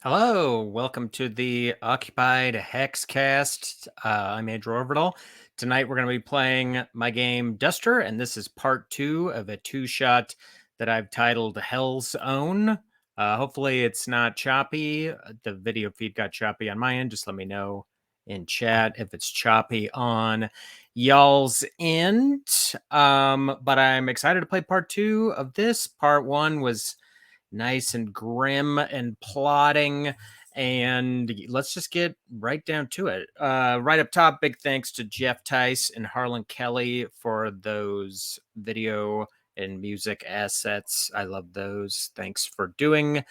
Hello, welcome to the Occupied Hexcast. I'm Andrew Wardell. Tonight we're going to be playing my game DUSTER, and this is part 2 of a two-shot that I've titled Hell's Own. Hopefully it's not choppy. The video feed got choppy on my end. Just let me know in chat if it's choppy on y'all's end. But I'm excited to play part 2 of this. Part 1 was nice and grim and plotting, and let's just get right down to it. Right up top, big thanks to Jeff Tice and Harlan Kelly for those video and music assets. I love those. Thanks for doing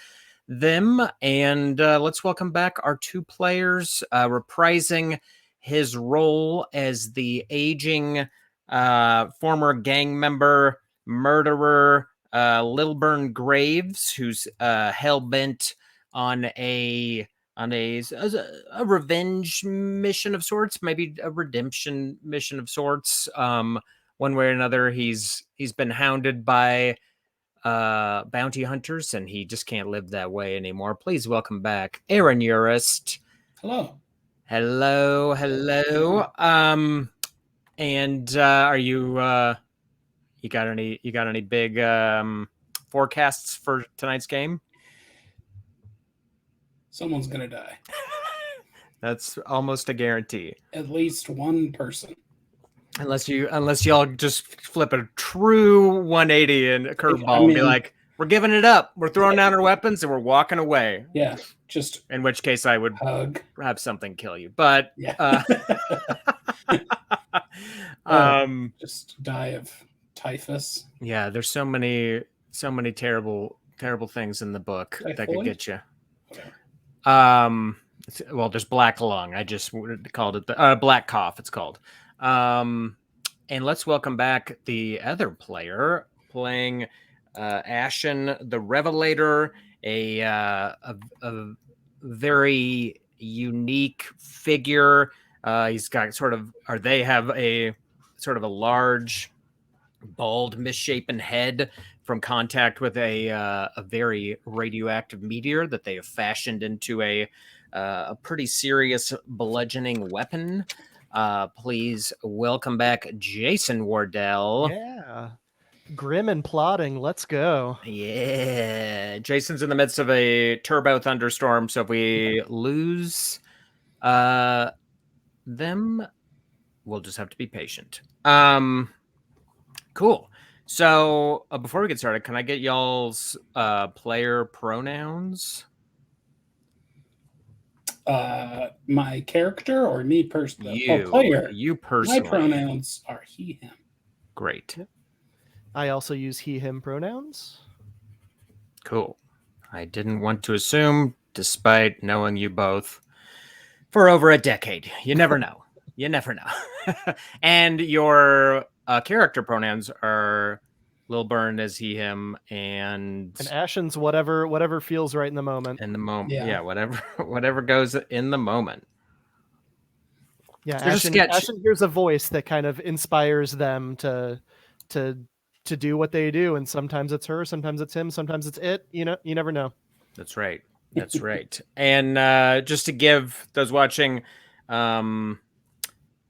them. And let's welcome back our two players, reprising his role as the aging former gang member, murderer, Lillburn Graves, who's hell-bent on a revenge mission of sorts, maybe a redemption mission of sorts. One way or another, he's been hounded by bounty hunters, and he just can't live that way anymore. Please welcome back Aaron Urist. Hello. Hello. And are you you got any big forecasts for tonight's game? Someone's gonna die. That's almost a guarantee. At least one person. Unless y'all just flip a true 180 and a curveball and be like, we're giving it up. We're throwing down our weapons and we're walking away. Yeah, just in which case I would have something kill you. But yeah. Just die of typhus. Yeah, there's so many terrible things in the book that could get you. Whatever. Well, there's black lung. I just called it the black cough. It's called. And let's welcome back the other player playing Ashen the Revelator, a very unique figure. He's got they have a sort of a large, bald, misshapen head from contact with a very radioactive meteor that they have fashioned into a pretty serious bludgeoning weapon. Please welcome back Jason Wardell. Yeah. Grim and plotting. Let's go. Yeah. Jason's in the midst of a turbo thunderstorm, so if we lose them, we'll just have to be patient. Cool. So before we get started, can I get y'all's player pronouns? My character or me personally? You personally. My pronouns are he, him. Great. I also use he, him pronouns. Cool. I didn't want to assume, despite knowing you both for over a decade. You never know. You never know. And your character pronouns are Lillburn as he, him, and Ashen's whatever feels right in the moment. In the moment, yeah, whatever goes in the moment. Yeah, Ashen hears a voice that kind of inspires them to do what they do, and sometimes it's her, sometimes it's him, sometimes it's it. You know, you never know. That's right. That's right. And just to give those watching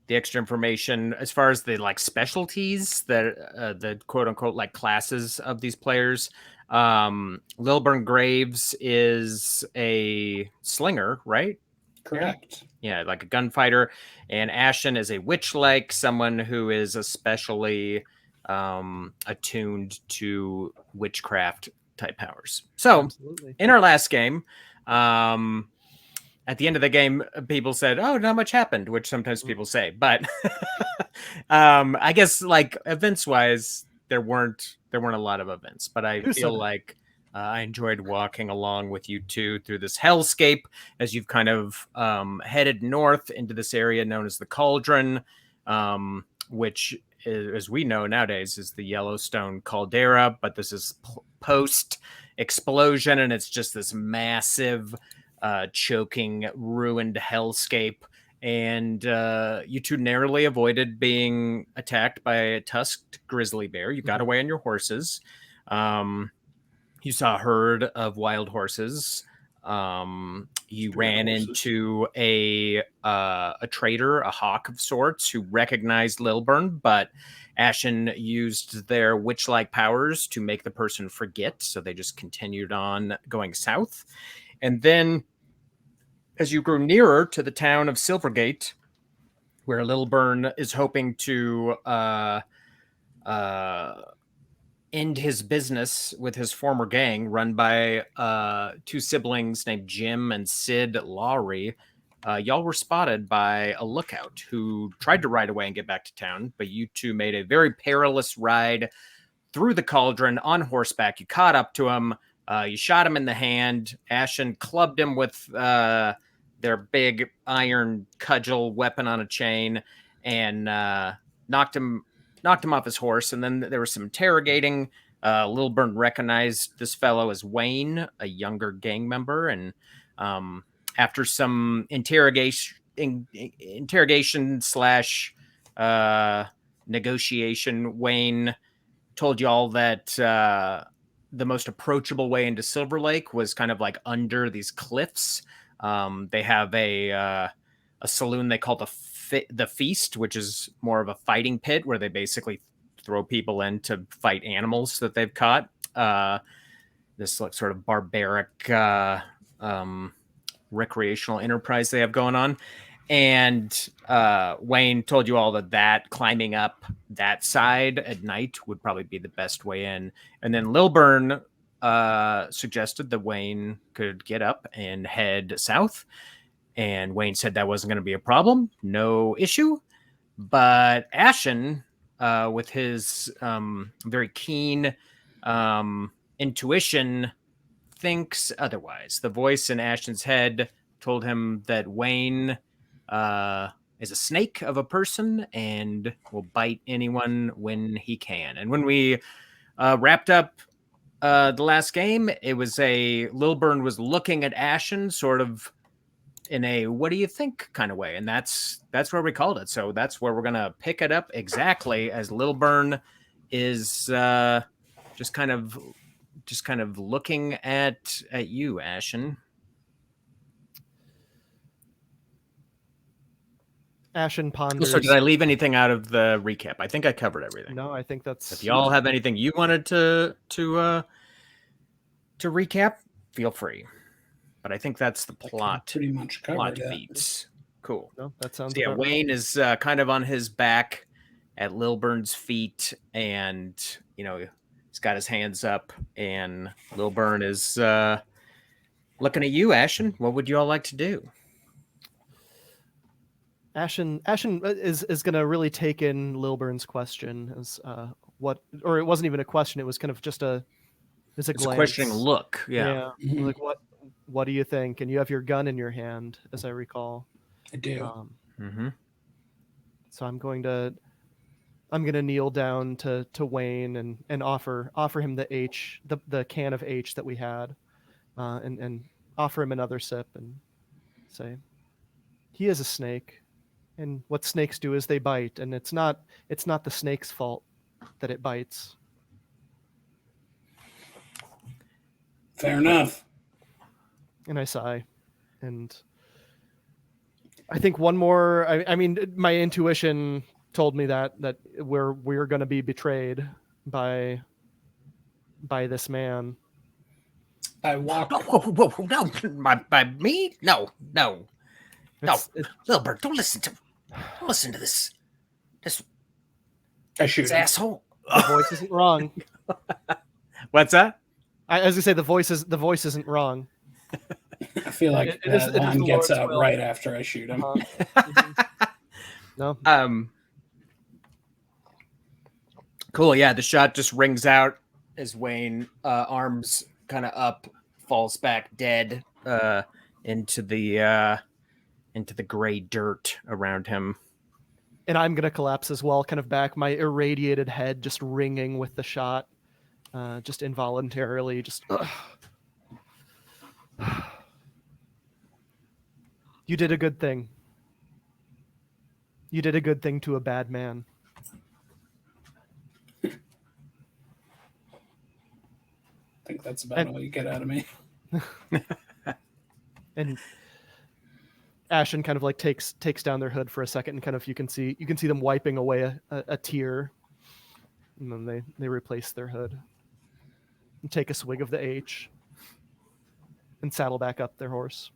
the extra information as far as the specialties that the quote unquote classes of these players. Lillburn Graves is a slinger, right? Correct. Yeah, like a gunfighter. And Ashen is a witchlike, someone who is especially attuned to witchcraft type powers. So absolutely. In our last game, at the end of the game, people said, "Oh, not much happened," which sometimes people say. But I guess events-wise, there weren't a lot of events. But I feel like I enjoyed walking along with you two through this hellscape as you've kind of headed north into this area known as the Cauldron, which, as we know nowadays, is the Yellowstone caldera. But this is post-explosion, and it's just this massive, choking, ruined hellscape. And you two narrowly avoided being attacked by a tusked grizzly bear. You got away on your horses. You saw a herd of wild horses You ran into a trader, a hawk of sorts, who recognized Lillburn, but Ashen used their witch-like powers to make the person forget, so they just continued on going south. And then, as you grew nearer to the town of Silvergate, where Lillburn is hoping to end his business with his former gang run by two siblings named Jim and Sid Lawry, y'all were spotted by a lookout who tried to ride away and get back to town, but you two made a very perilous ride through the cauldron on horseback. You caught up to him. You shot him in the hand. Ashen clubbed him with their big iron cudgel weapon on a chain and knocked him off his horse. And then there was some interrogating. Lillburn recognized this fellow as Wayne, a younger gang member. And after some interrogation slash negotiation, Wayne told y'all that the most approachable way into Silver Lake was kind of like under these cliffs. They have a saloon they call the Feast, which is more of a fighting pit where they basically throw people in to fight animals that they've caught. This like sort of barbaric recreational enterprise they have going on. And Wayne told you all that climbing up that side at night would probably be the best way in. And then Lillburn suggested that Wayne could get up and head south. And Wayne said that wasn't going to be a problem. No issue. But Ashen, with his very keen intuition, thinks otherwise. The voice in Ashen's head told him that Wayne is a snake of a person and will bite anyone when he can. And when we wrapped up the last game, it was Lillburn was looking at Ashen sort of in a what do you think kind of way, and that's where we called it. So that's where we're gonna pick it up exactly as Lillburn is just kind of looking at you, Ashen. Ashen ponders. So did I leave anything out of the recap? I think I covered everything. No, I think that's. If y'all have anything you wanted to recap, feel free. But I think that's the plot. Pretty much covered that. Beats. Cool. No, that sounds. So yeah, Wayne is kind of on his back at Lillburn's feet, and he's got his hands up, and Lillburn is looking at you, Ashen. What would you all like to do? Ashen is going to really take in Lillburn's question as or it wasn't even a question. It was kind of just a glance. A questioning look. Yeah. Mm-hmm. Like what do you think? And you have your gun in your hand, as I recall. I do. So I'm going to kneel down to Wayne and offer him the can of H that we had, and offer him another sip and say, he is a snake. And what snakes do is they bite, and it's not the snake's fault that it bites. Fair enough. And I sigh, and I think one more. I mean, my intuition told me that we're going to be betrayed by this man. I walk. Whoa, no, by me? No. Lillburn, don't listen to this I shoot him. asshole. The voice isn't wrong. What's that? As I say, the voice isn't wrong. I feel like that line gets out right after I shoot him. No. Cool. Yeah, the shot just rings out as Wayne, arms kind of up, falls back dead into the gray dirt around him. And I'm gonna collapse as well, kind of back, my irradiated head just ringing with the shot, just involuntarily, just. You did a good thing. You did a good thing to a bad man. I think that's about all you get out of me. And Ashen kind of like takes down their hood for a second, and kind of you can see them wiping away a tear, and then they replace their hood and take a swig of the H and saddle back up their horse.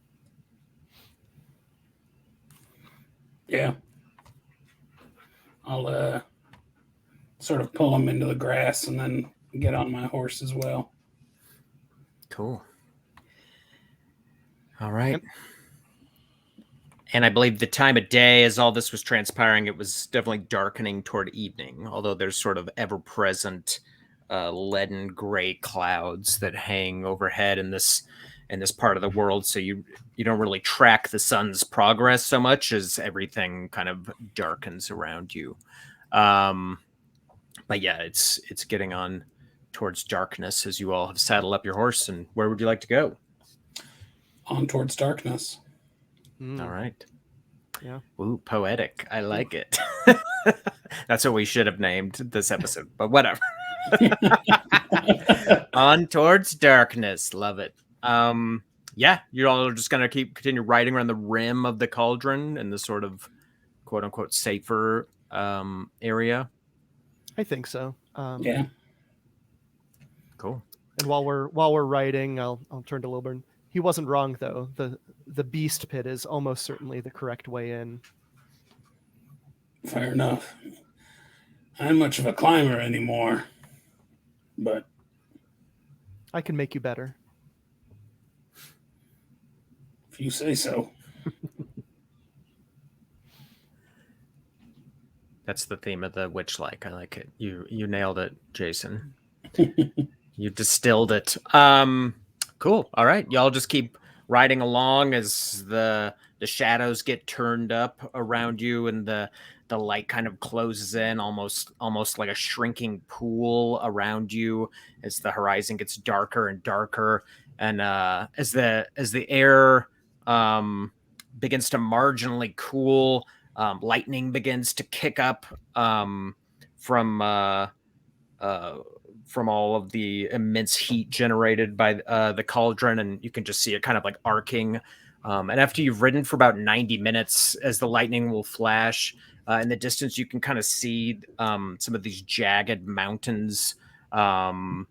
Yeah. I'll sort of pull them into the grass and then get on my horse as well. Cool. All right. And I believe the time of day, as all this was transpiring, it was definitely darkening toward evening, although there's sort of ever-present leaden gray clouds that hang overhead in this part of the world. So you don't really track the sun's progress so much as everything kind of darkens around you. But yeah, it's getting on towards darkness as you all have saddled up your horse. And where would you like to go? On towards darkness. All right. Yeah. Ooh, poetic. I like it. That's what we should have named this episode, but whatever. On towards darkness. Love it. Yeah, you all are just going to continue riding around the rim of the cauldron in the sort of quote unquote safer area. I think so. Yeah. Cool. And while we're riding, I'll turn to Lillburn. He wasn't wrong though. The beast pit is almost certainly the correct way in. Fair enough. I ain't much of a climber anymore, but I can make you better. If you say so. That's the theme of the witchlike. I like it. You nailed it, Jason. You distilled it. Cool. All right. Y'all just keep riding along as the shadows get turned up around you and the light kind of closes in almost like a shrinking pool around you as the horizon gets darker and darker. And as the air begins to marginally cool, lightning begins to kick up from all of the immense heat generated by the cauldron, and you can just see it kind of like arcing. And after you've ridden for about 90 minutes, as the lightning will flash in the distance, you can kind of see some of these jagged mountains. And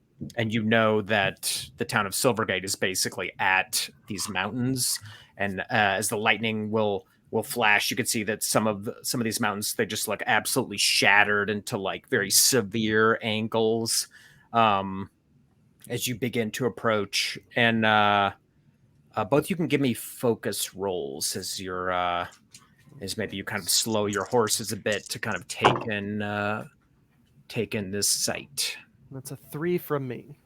you know that the town of Silvergate is basically at these mountains. And as the lightning will flash, you can see that some of these mountains, they just look absolutely shattered into like very severe angles as you begin to approach. And both you can give me focus rolls as you're as maybe you kind of slow your horses a bit to kind of take in this sight. That's a 3 from me.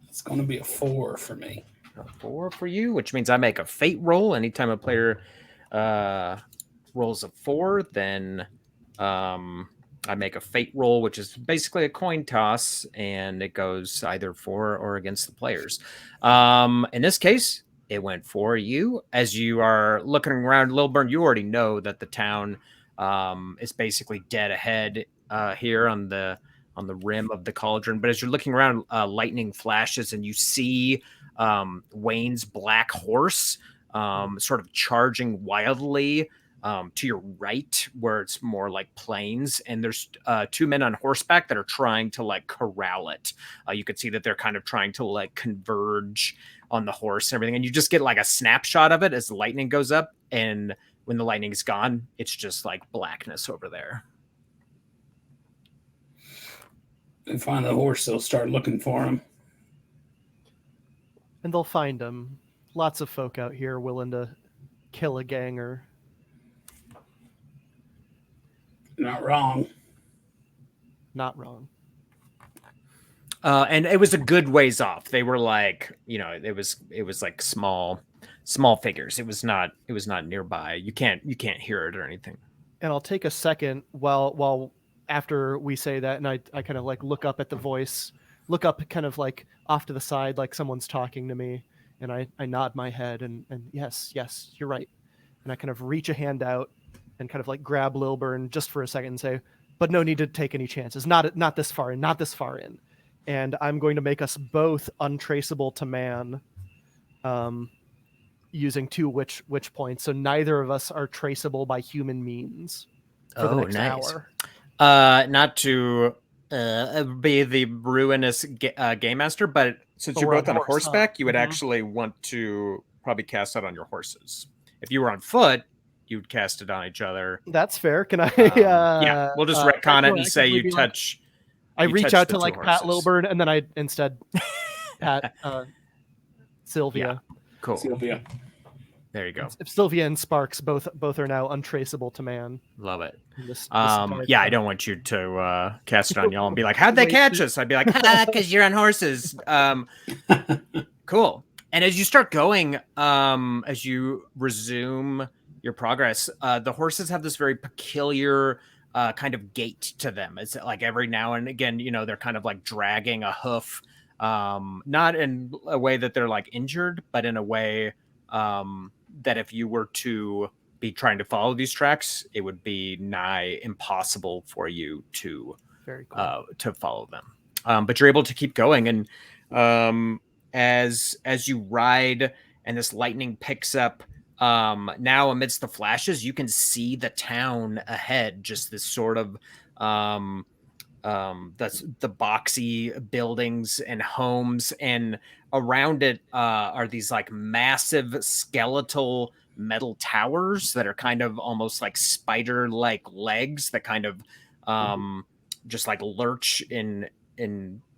It's going to be a 4 for me. A 4 for you, which means I make a fate roll. Anytime a player rolls a 4, then I make a fate roll, which is basically a coin toss, and it goes either for or against the players. In this case, it went for you. As you are looking around Lillburn, you already know that the town is basically dead ahead here on the rim of the cauldron. But as you're looking around, lightning flashes, and you see Wayne's black horse sort of charging wildly to your right, where it's more like plains, and there's 2 men on horseback that are trying to like corral it. You can see that they're kind of trying to like converge on the horse and everything, and you just get like a snapshot of it as the lightning goes up, and when the lightning's gone, it's just like blackness over there. They find the horse, they'll start looking for him. And they'll find him. Lots of folk out here willing to kill a ganger. Not wrong. Not wrong. And it was a good ways off. They were like, it was like small figures. It was not nearby. You can't hear it or anything. And I'll take a second while after we say that, and I kind of like look up at the voice, look up kind of like off to the side, like someone's talking to me, and I nod my head and yes, you're right. And I kind of reach a hand out and kind of like grab Lillburn just for a second and say, but no need to take any chances. Not this far in. And I'm going to make us both untraceable to man using 2 witch points, so neither of us are traceable by human means for the next hour. Not to be the ruinous game master, but since you're we're both on horse, horseback, you would Mhm. actually want to probably cast it on your horses. If you were on foot, you'd cast it on each other. That's fair. Can I? Yeah, we'll just retcon it and say you proactively be like- touch. I you reach touch out the to two like pat horses. Lillburn, and then I instead pat Sylvia. Cool. Sylvia. There you go. If Sylvia and Sparks both are now untraceable to man. Love it. This Yeah, I don't want you to cast it on y'all and be like, "How'd they catch us?" I'd be like, "Because you're on horses." Cool. And as you start going, as you resume your progress, the horses have this very peculiar kind of gait to them. It's like every now and again, they're kind of like dragging a hoof, not in a way that they're like injured, but in a way that if you were to be trying to follow these tracks, it would be nigh impossible for you to Very cool. To follow them. But you're able to keep going, and as you ride and this lightning picks up, now amidst the flashes, you can see the town ahead, just this sort of that's the boxy buildings and homes, and around it are these like massive skeletal metal towers that are kind of almost like spider-like legs that kind of just like lurch in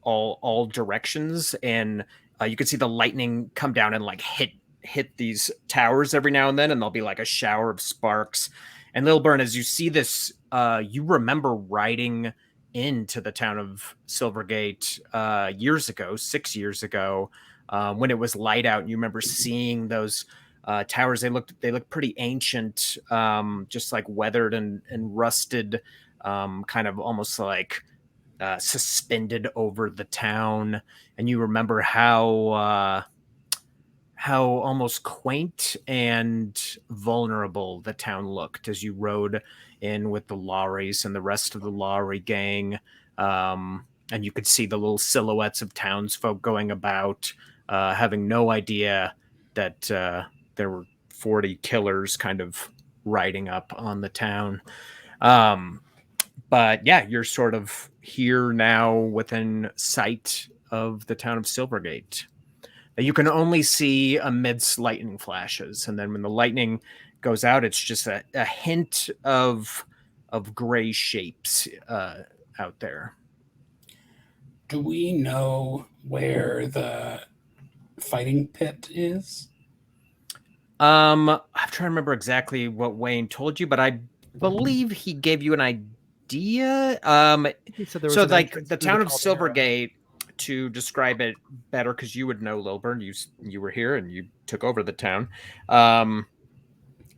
all directions, and you can see the lightning come down and like hit these towers every now and then, and there'll be like a shower of sparks. And Lillburn, as you see this, you remember riding into the town of Silvergate years ago, 6 years ago, when it was light out. And you remember seeing those towers. They looked pretty ancient, just like weathered and rusted, kind of almost like suspended over the town. And you remember how almost quaint and vulnerable the town looked as you rode in with the Lawrys and the rest of the Lawry gang. And you could see the little silhouettes of townsfolk going about, having no idea that there were 40 killers kind of riding up on the town. But yeah, you're sort of here now within sight of the town of Silvergate. You can only see amidst lightning flashes, and then when the lightning goes out, it's just a hint of gray shapes out there. Do we know where the fighting pit is? I'm trying to remember exactly what Wayne told you, but I believe he gave you an idea. He said there was So an like entrance the through town of caldera. Silvergate, to describe it better, because you would know, Lillburn, you were here and you took over the town.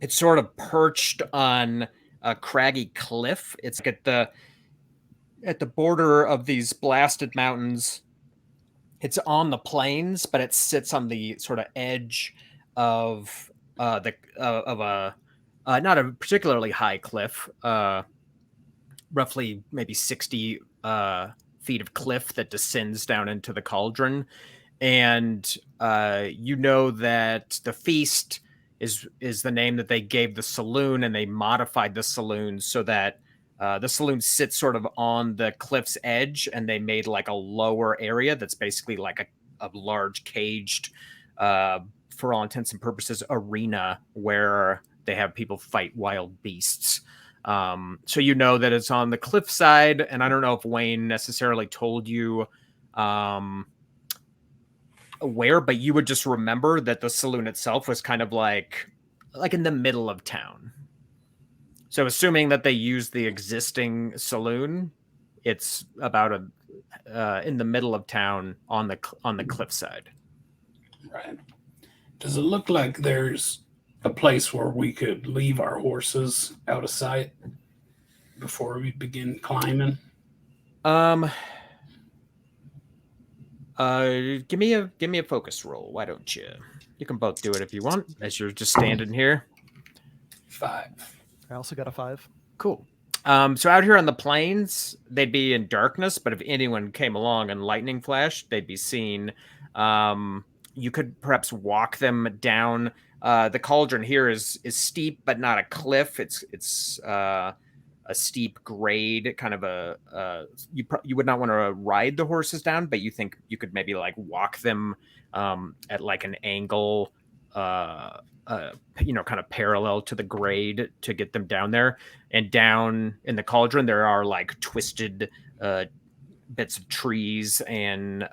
It's sort of perched on a craggy cliff. It's like at the border of these blasted mountains. It's on the plains, but it sits on the sort of edge of a not a particularly high cliff, roughly maybe 60 feet of cliff that descends down into the cauldron. And you know that the feast is the name that they gave the saloon, and they modified the saloon so that the saloon sits sort of on the cliff's edge, and they made like a lower area that's basically like a large caged, for all intents and purposes, arena where they have people fight wild beasts. So you know that it's on the cliffside, and I don't know if Wayne necessarily told you where, but you would just remember that the saloon itself was kind of like in the middle of town. So assuming that they used the existing saloon, it's about in the middle of town on the cliffside. Right. Does it look like there's a place where we could leave our horses out of sight before we begin climbing? Give me a focus roll. Why don't you? You can both do it if you want, as you're just standing here. 5. I also got a 5. Cool. So out here on the plains, they'd be in darkness, but if anyone came along and lightning flashed, they'd be seen. You could perhaps walk them down The cauldron here is steep, but not a cliff. It's a steep grade, kind of you would not want to ride the horses down, but you think you could maybe like walk them at like an angle, kind of parallel to the grade to get them down there. And down in the cauldron, there are like twisted bits of trees and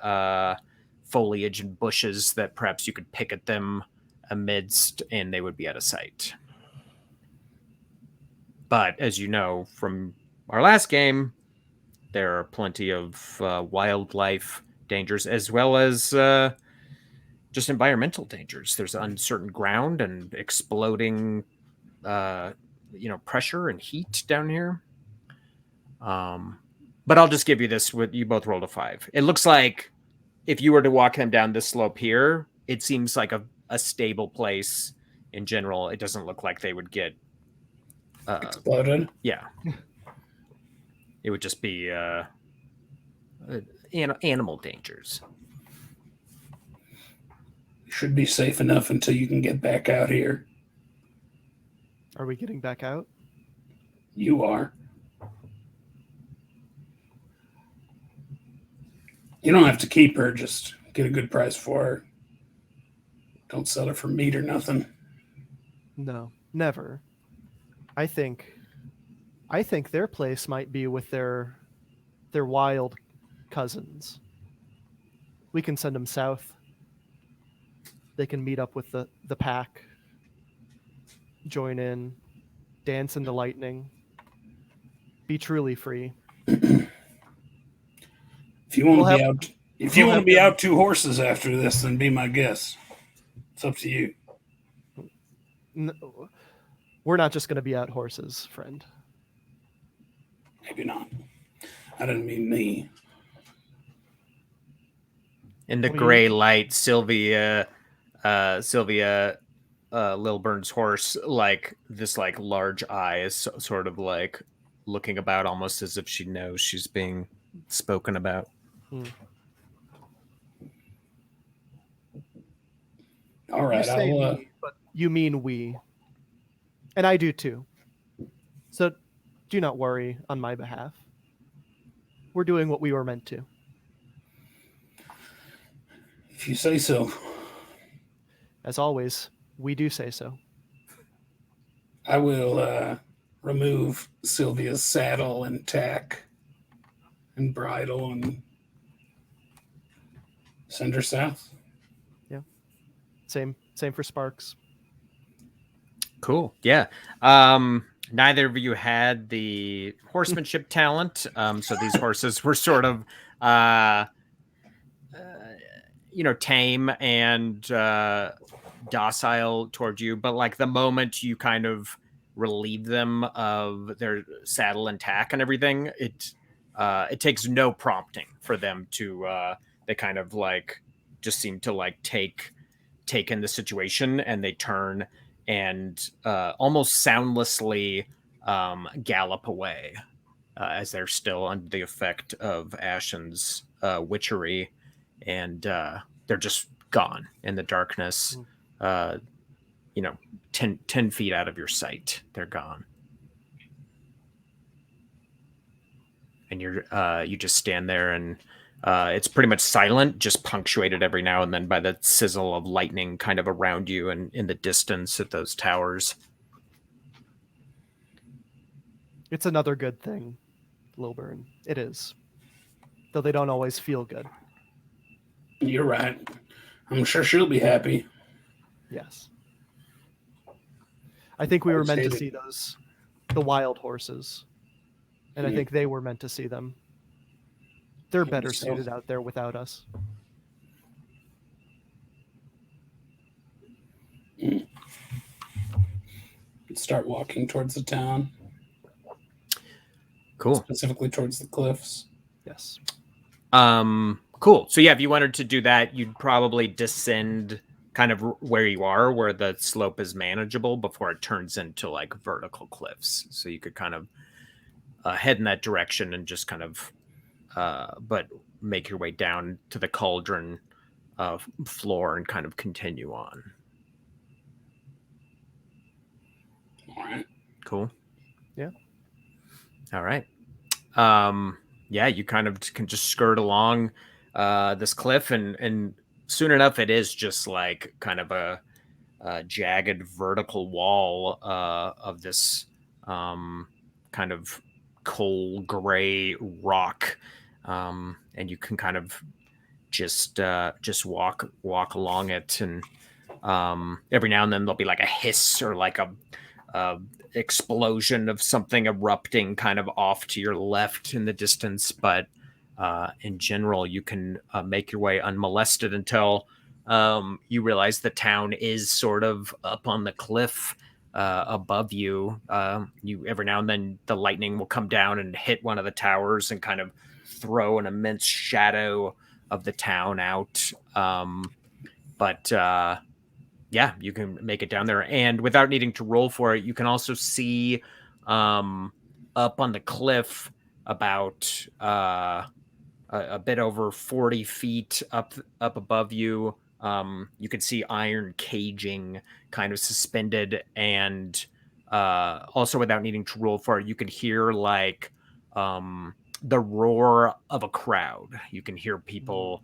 foliage and bushes that perhaps you could pick at them amidst, and they would be out of sight. But as you know from our last game, there are plenty of wildlife dangers as well as just environmental dangers. There's uncertain ground and exploding, pressure and heat down here. But I'll just give you this. You both rolled a 5. It looks like if you were to walk them down this slope here, it seems like a stable place in general. It doesn't look like they would get exploded. Yeah. It would just be animal dangers. You should be safe enough until you can get back out here. Are we getting back out? You are. You don't have to keep her, just get a good price for her. Don't sell her for meat or nothing. No, never. I think their place might be with their wild cousins. We can send them south. They can meet up with the pack, join in, dance in the lightning, be truly free. If you want to be out 2 horses after this, then be my guest. It's up to you. No, we're not just going to be out horses, friend. Maybe not. I didn't mean me. In the gray light, Sylvia, Lillburn's horse, like this, like large eyes, sort of like looking about, almost as if she knows she's being spoken about. All right, you say me, but you mean we, and I do too. So do not worry on my behalf. We're doing what we were meant to. If you say so. As always, we do say so. I will remove Sylvia's saddle and tack and bridle and send her south. Yeah. Same for Sparks. Cool. Yeah. Neither of you had the horsemanship talent. So these horses were sort of, tame and docile toward you. But like the moment you kind of relieve them of their saddle and tack and everything, it takes no prompting for them to, they kind of like just seem to like take in the situation, and they turn and almost soundlessly gallop away as they're still under the effect of Ashen's witchery, and they're just gone in the darkness. 10 feet out of your sight, they're gone. And you just stand there, and it's pretty much silent, just punctuated every now and then by the sizzle of lightning kind of around you and in the distance at those towers. It's another good thing, Lillburn. It is. Though they don't always feel good. You're right. I'm sure she'll be happy. Yes. I think we were meant to see the wild horses. And I think they were meant to see them. They're better suited out there without us. Start walking towards the town. Cool. Specifically towards the cliffs. Yes. Cool. So yeah, if you wanted to do that, you'd probably descend kind of where you are, where the slope is manageable before it turns into like vertical cliffs. So you could kind of head in that direction and just kind of, but make your way down to the cauldron floor and kind of continue on. All right. Cool. Yeah. All right. Yeah, you kind of can just skirt along this cliff, and soon enough, it is just like kind of a jagged vertical wall of this kind of coal gray rock, and you can kind of just walk along it, and every now and then there'll be like a hiss or like a explosion of something erupting kind of off to your left in the distance, but in general you can make your way unmolested until you realize the town is sort of up on the cliff above you. You every now and then the lightning will come down and hit one of the towers and kind of throw an immense shadow of the town out. But yeah, you can make it down there, and without needing to roll for it, you can also see up on the cliff about a bit over 40 feet up above you. You can see iron caging kind of suspended, and also without needing to roll for it, you can hear like the roar of a crowd. You can hear people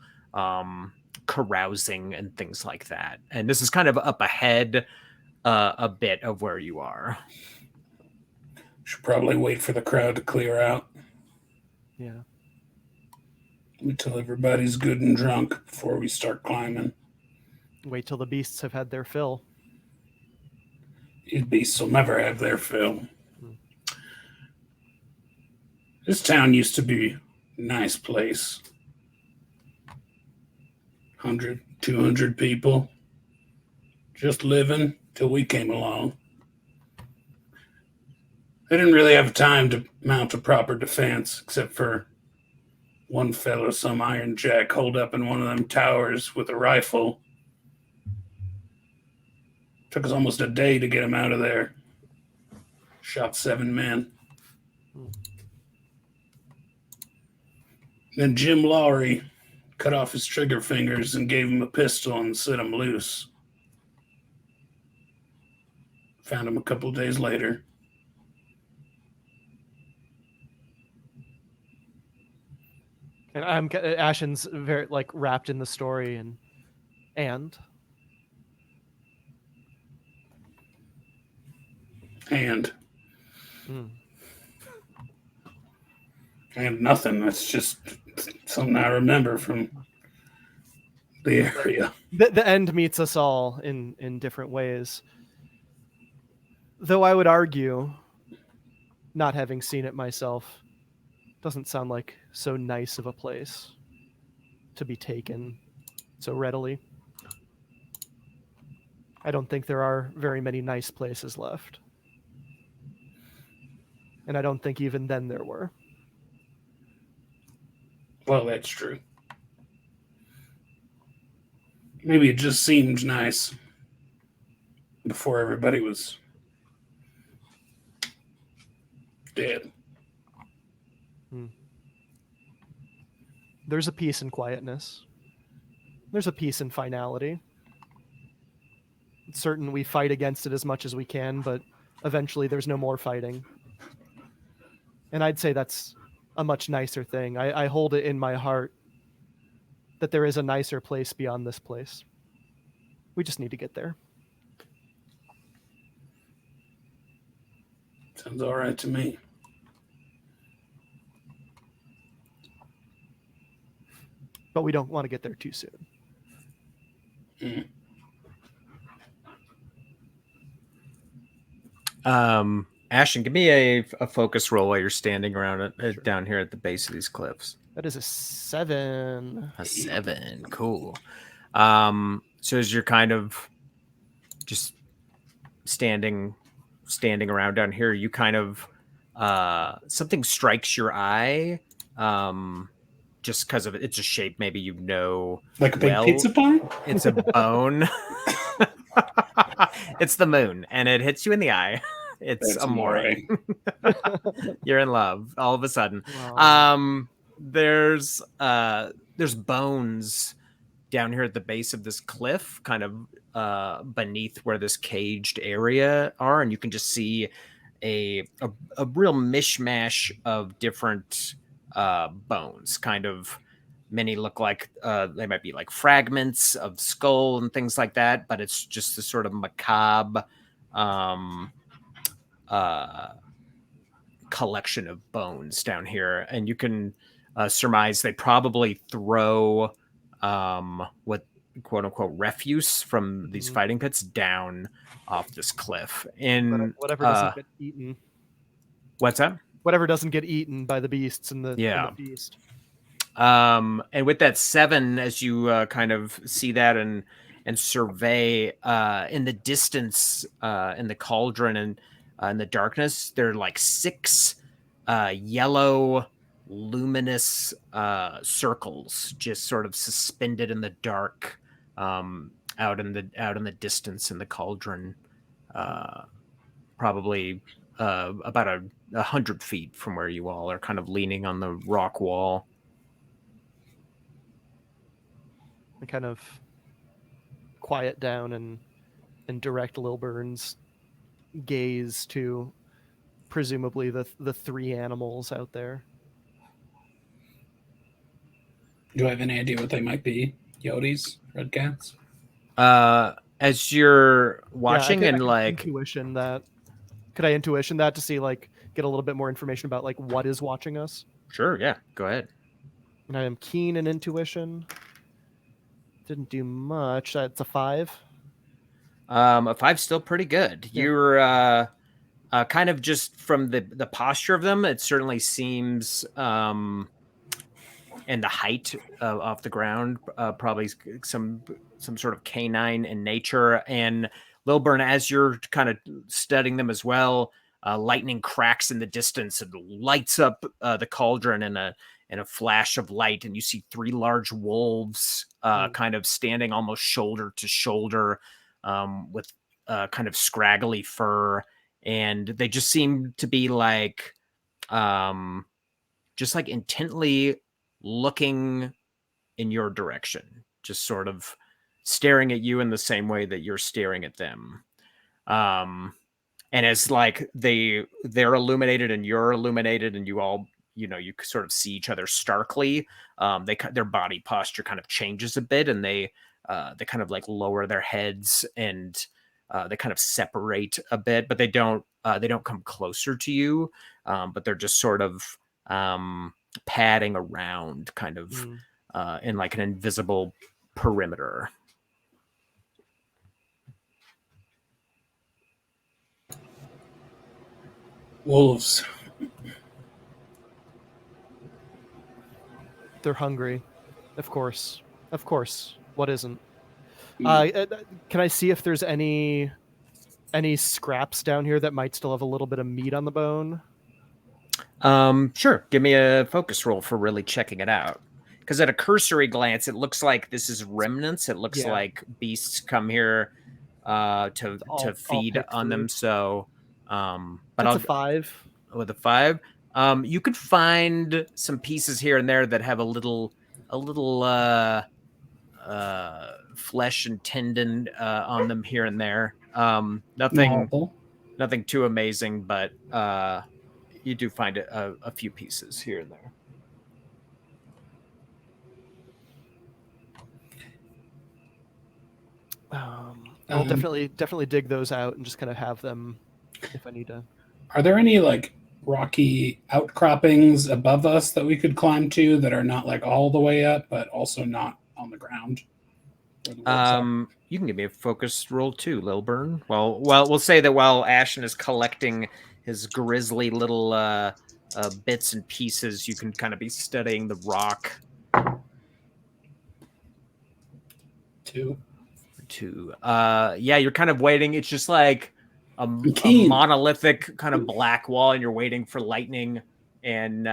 carousing and things like that. And this is kind of up ahead a bit of where you are. Should probably wait for the crowd to clear out. Yeah. Wait till everybody's good and drunk before we start climbing. Wait till the beasts have had their fill. These beasts will never have their fill. This town used to be a nice place. 100, 200 people. Just living till we came along. They didn't really have time to mount a proper defense, except for one fellow, some iron jack, holed up in one of them towers with a rifle. Took us almost a day to get him out of there. Shot 7 men. Then Jim Lawry cut off his trigger fingers and gave him a pistol and set him loose. Found him a couple days later. And Ashen's very like wrapped in the story, and And nothing. That's just something I remember from the area. The end meets us all in different ways. Though I would argue, not having seen it myself, doesn't sound like so nice of a place to be taken so readily. I don't think there are very many nice places left. And I don't think even then there were. Well, that's true. Maybe it just seemed nice before everybody was dead. There's a peace in quietness. There's a peace in finality. It's certain we fight against it as much as we can, but eventually there's no more fighting. And I'd say that's a much nicer thing. I hold it in my heart that there is a nicer place beyond this place. We just need to get there. Sounds all right to me. But we don't want to get there too soon. Ashen, give me a focus roll while you're standing around down here at the base of these cliffs. That is a 7. A 7, cool. So as you're kind of just standing around down here, you kind of something strikes your eye, just because of it's a shape maybe you know. Like a big pizza pie? It's a bone. It's the moon, and it hits you in the eye. It's That's amore. You're in love all of a sudden. Wow. There's bones down here at the base of this cliff, kind of beneath where this caged area are, and you can just see a real mishmash of different bones. Kind of many look like they might be like fragments of skull and things like that, but it's just this sort of macabre collection of bones down here, and you can surmise they probably throw what quote unquote refuse from these fighting pits down off this cliff. And whatever doesn't get eaten. What's that? Whatever doesn't get eaten by the beasts in the feast. And with that 7, as you kind of see that and survey in the distance, in the cauldron and in the darkness, there are like 6 yellow luminous circles just sort of suspended in the dark, out in the distance in the cauldron, probably about 100 feet from where you all are, kind of leaning on the rock wall. I kind of quiet down and direct Lillburn's gaze to presumably the 3 animals out there. Do I have any idea what they might be? Yodis? Red cats? As you're watching, I could I intuition that to see, like, get a little bit more information about, like, what is watching us? Sure, yeah, go ahead. And I am keen in intuition. Didn't do much. It's a 5. A 5's still pretty good. Yeah. You're kind of just from the posture of them, it certainly seems, and the height off the ground, probably some sort of canine in nature. And Lillburn, as you're kind of studying them as well, lightning cracks in the distance and lights up the cauldron in a flash of light, and you see 3 large wolves kind of standing almost shoulder to shoulder, with kind of scraggly fur, and they just seem to be like just like intently looking in your direction, just sort of staring at you in the same way that you're staring at them. And as like they're illuminated and you're illuminated, and you all, you sort of see each other starkly, their body posture kind of changes a bit, and they kind of like lower their heads, and they kind of separate a bit, but they don't come closer to you, but they're just sort of padding around, kind of in like an invisible perimeter. Wolves. They're hungry. Of course. What isn't? Can I see if there's any scraps down here that might still have a little bit of meat on the bone? Sure. Give me a focus roll for really checking it out. Because at a cursory glance, it looks like this is remnants. It looks like beasts come here to feed on them. So, but that's a 5. With a 5, you could find some pieces here and there that have a little flesh and tendon on them here and there. Nothing too amazing, but you do find a few pieces here and there. I'll definitely dig those out and just kind of have them if I need to. Are there any like rocky outcroppings above us that we could climb to that are not like all the way up, but also not on the ground? You can give me a focus roll too, Lillburn. Well, we'll say that while Ashen is collecting his grisly little bits and pieces, you can kind of be studying the rock. 2. Yeah, you're kind of waiting. It's just like a monolithic kind of black wall, and you're waiting for lightning, and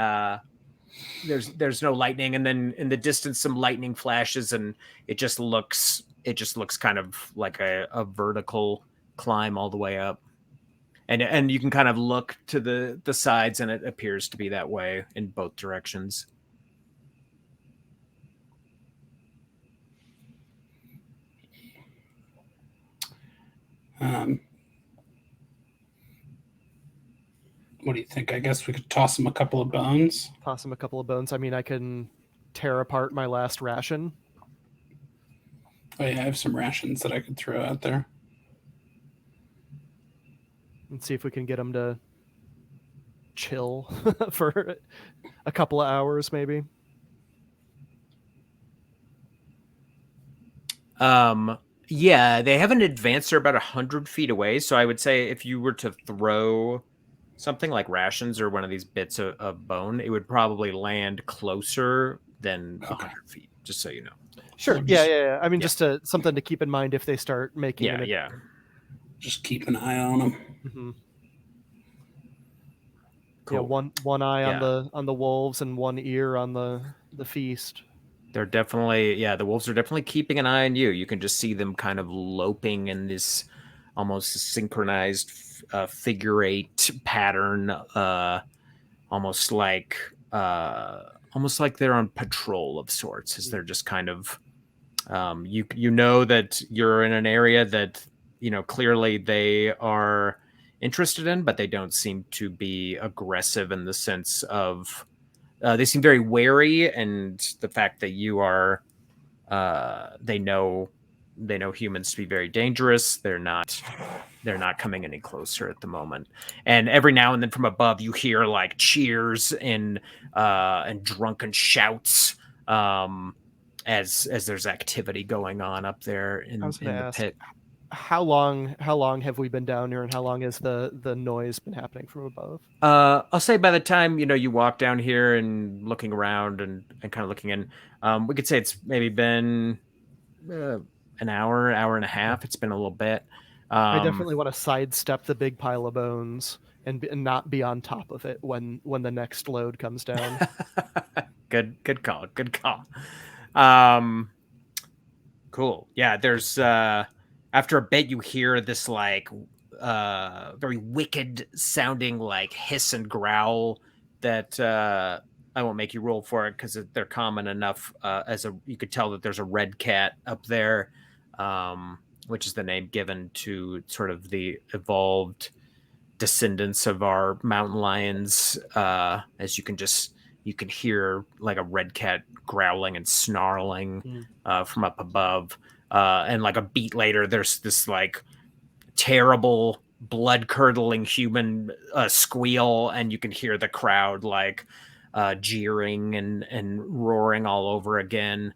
there's no lightning, and then in the distance some lightning flashes, and it just looks kind of like a vertical climb all the way up, and you can kind of look to the sides, and it appears to be that way in both directions. What do you think? I guess we could toss him a couple of bones. Toss him a couple of bones. I mean, I can tear apart my last ration. Oh yeah, I have some rations that I could throw out there. And see if we can get him to chill for a couple of hours, maybe. Yeah, they haven't advanced. They're about 100 feet away. So I would say if you were to throw something like rations or one of these bits of bone, it would probably land closer than 100 feet, just so you know. Sure. So Yeah. I mean, just something to keep in mind if they start making Yeah. Just keep an eye on them. Mm-hmm. Cool. Yeah, one eye on the wolves and one ear on the feast. They're definitely, the wolves are definitely keeping an eye on you. You can just see them kind of loping in this almost synchronized figure eight pattern, almost like they're on patrol of sorts, as they're just kind of, you know that you're in an area that, clearly they are interested in, but they don't seem to be aggressive in the sense of, they seem very wary, and the fact that you are, they know humans to be very dangerous. They're not coming any closer at the moment. And every now and then from above, you hear like cheers and drunken shouts, as there's activity going on up there in the pit. How long have we been down here, and how long has the noise been happening from above? I'll say by the time you walk down here and looking around and kind of looking in, we could say it's maybe been an hour and a half. It's been a little bit. I definitely want to sidestep the big pile of bones and not be on top of it when the next load comes down. Good call. Cool. Yeah, there's after a bit you hear this like very wicked sounding like hiss and growl that I won't make you roll for it because they're common enough. You could tell that there's a red cat up there, which is the name given to sort of the evolved descendants of our mountain lions. As you can hear like a red cat growling and snarling from up above. And like a beat later, there's this like terrible blood-curdling human squeal, and you can hear the crowd like jeering and roaring all over again.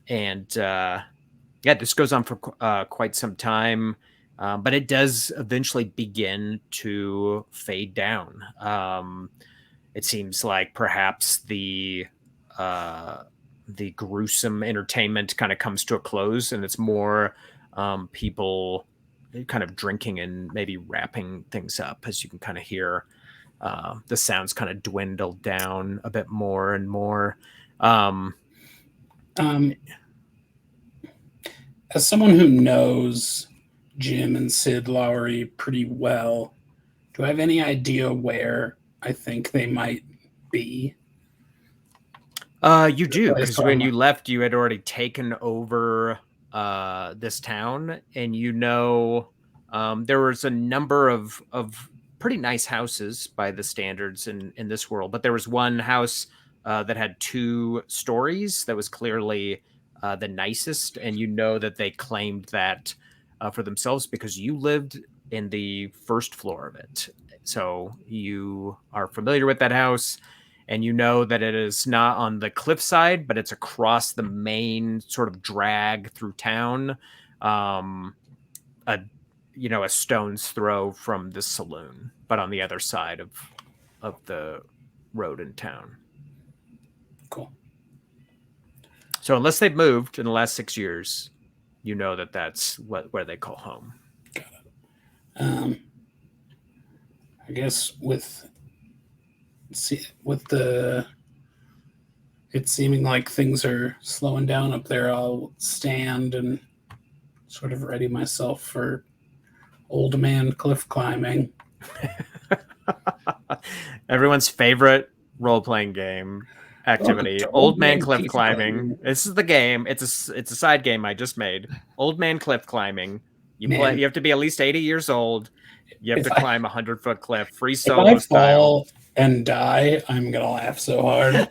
This goes on for quite some time, but it does eventually begin to fade down. It seems like perhaps the gruesome entertainment kind of comes to a close, and it's more people kind of drinking and maybe wrapping things up, as you can kind of hear the sounds kind of dwindle down a bit more and more. As someone who knows Jim and Sid Lawry pretty well, do I have any idea where I think they might be? You do, because when you left, you had already taken over this town, and there was a number of pretty nice houses by the standards in this world, but there was one house that had 2 stories that was clearly the nicest, and that they claimed that for themselves because you lived in the first floor of it. So you are familiar with that house, and that it is not on the cliffside, but it's across the main sort of drag through town, a stone's throw from the saloon, but on the other side of the road in town. Cool. So unless they've moved in the last 6 years, that's where they call home. Got it. I guess with it seeming like things are slowing down up there, I'll stand and sort of ready myself for old man cliff climbing. Everyone's favorite role-playing game activity. Old man cliff climbing. This is the game. It's a side game I just made. Old man cliff climbing. Man. You have to be at least 80 years old. You have If to I- climb a 100-foot cliff, free If solo I style. fall and die, I'm gonna laugh so hard.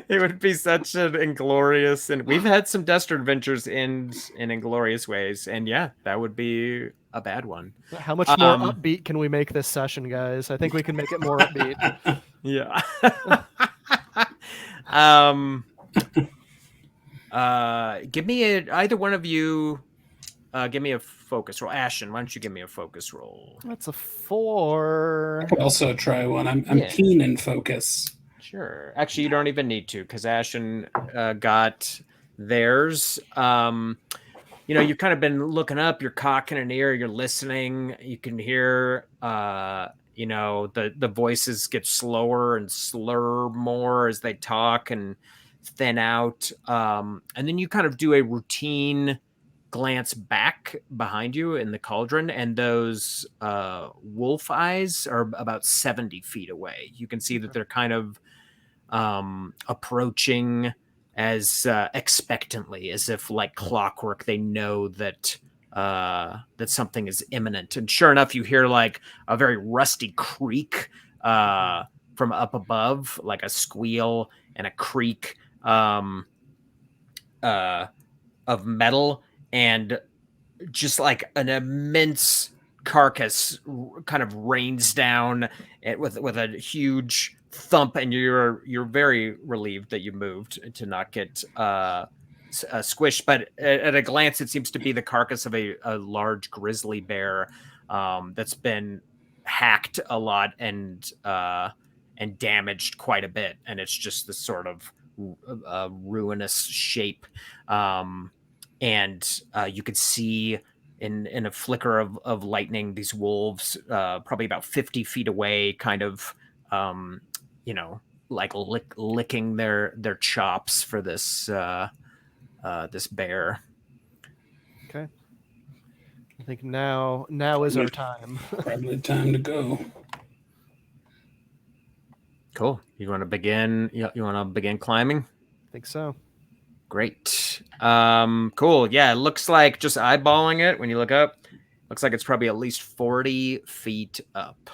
It would be such an inglorious, and we've had some Duster adventures in inglorious ways, and yeah, that would be a bad one. How much more upbeat can we make this session, guys? I think we can make it more upbeat. Yeah. Give me either one of you. Give me a focus roll. Ashen, why don't you give me a focus roll? That's a 4. I could also try one. I'm Yeah. keen in focus. Sure. Actually, you don't even need to, because Ashen got theirs. You've kind of been looking up, you're cocking an ear, you're listening. You can hear, the voices get slower and slur more as they talk and thin out. And then you kind of do a routine glance back behind you in the cauldron, and those wolf eyes are about 70 feet away. You can see that they're kind of approaching as expectantly, as if like clockwork. They know that that something is imminent, and sure enough, you hear like a very rusty creak from up above, like a squeal and a creak of metal, and just like an immense carcass kind of rains down with a huge thump, and you're very relieved that you moved to not get squished. But at a glance, it seems to be the carcass of a large grizzly bear that's been hacked a lot and damaged quite a bit, and it's just this sort of ruinous shape. And you could see in a flicker of lightning these wolves probably about 50 feet away, kind of like licking their chops for this this bear. Okay. I think now is our time. Probably time to go. Cool. You want to begin? You want to begin climbing? I think so. Great. Cool. Yeah, it looks like, just eyeballing it when you look up, looks like it's probably at least 40 feet up.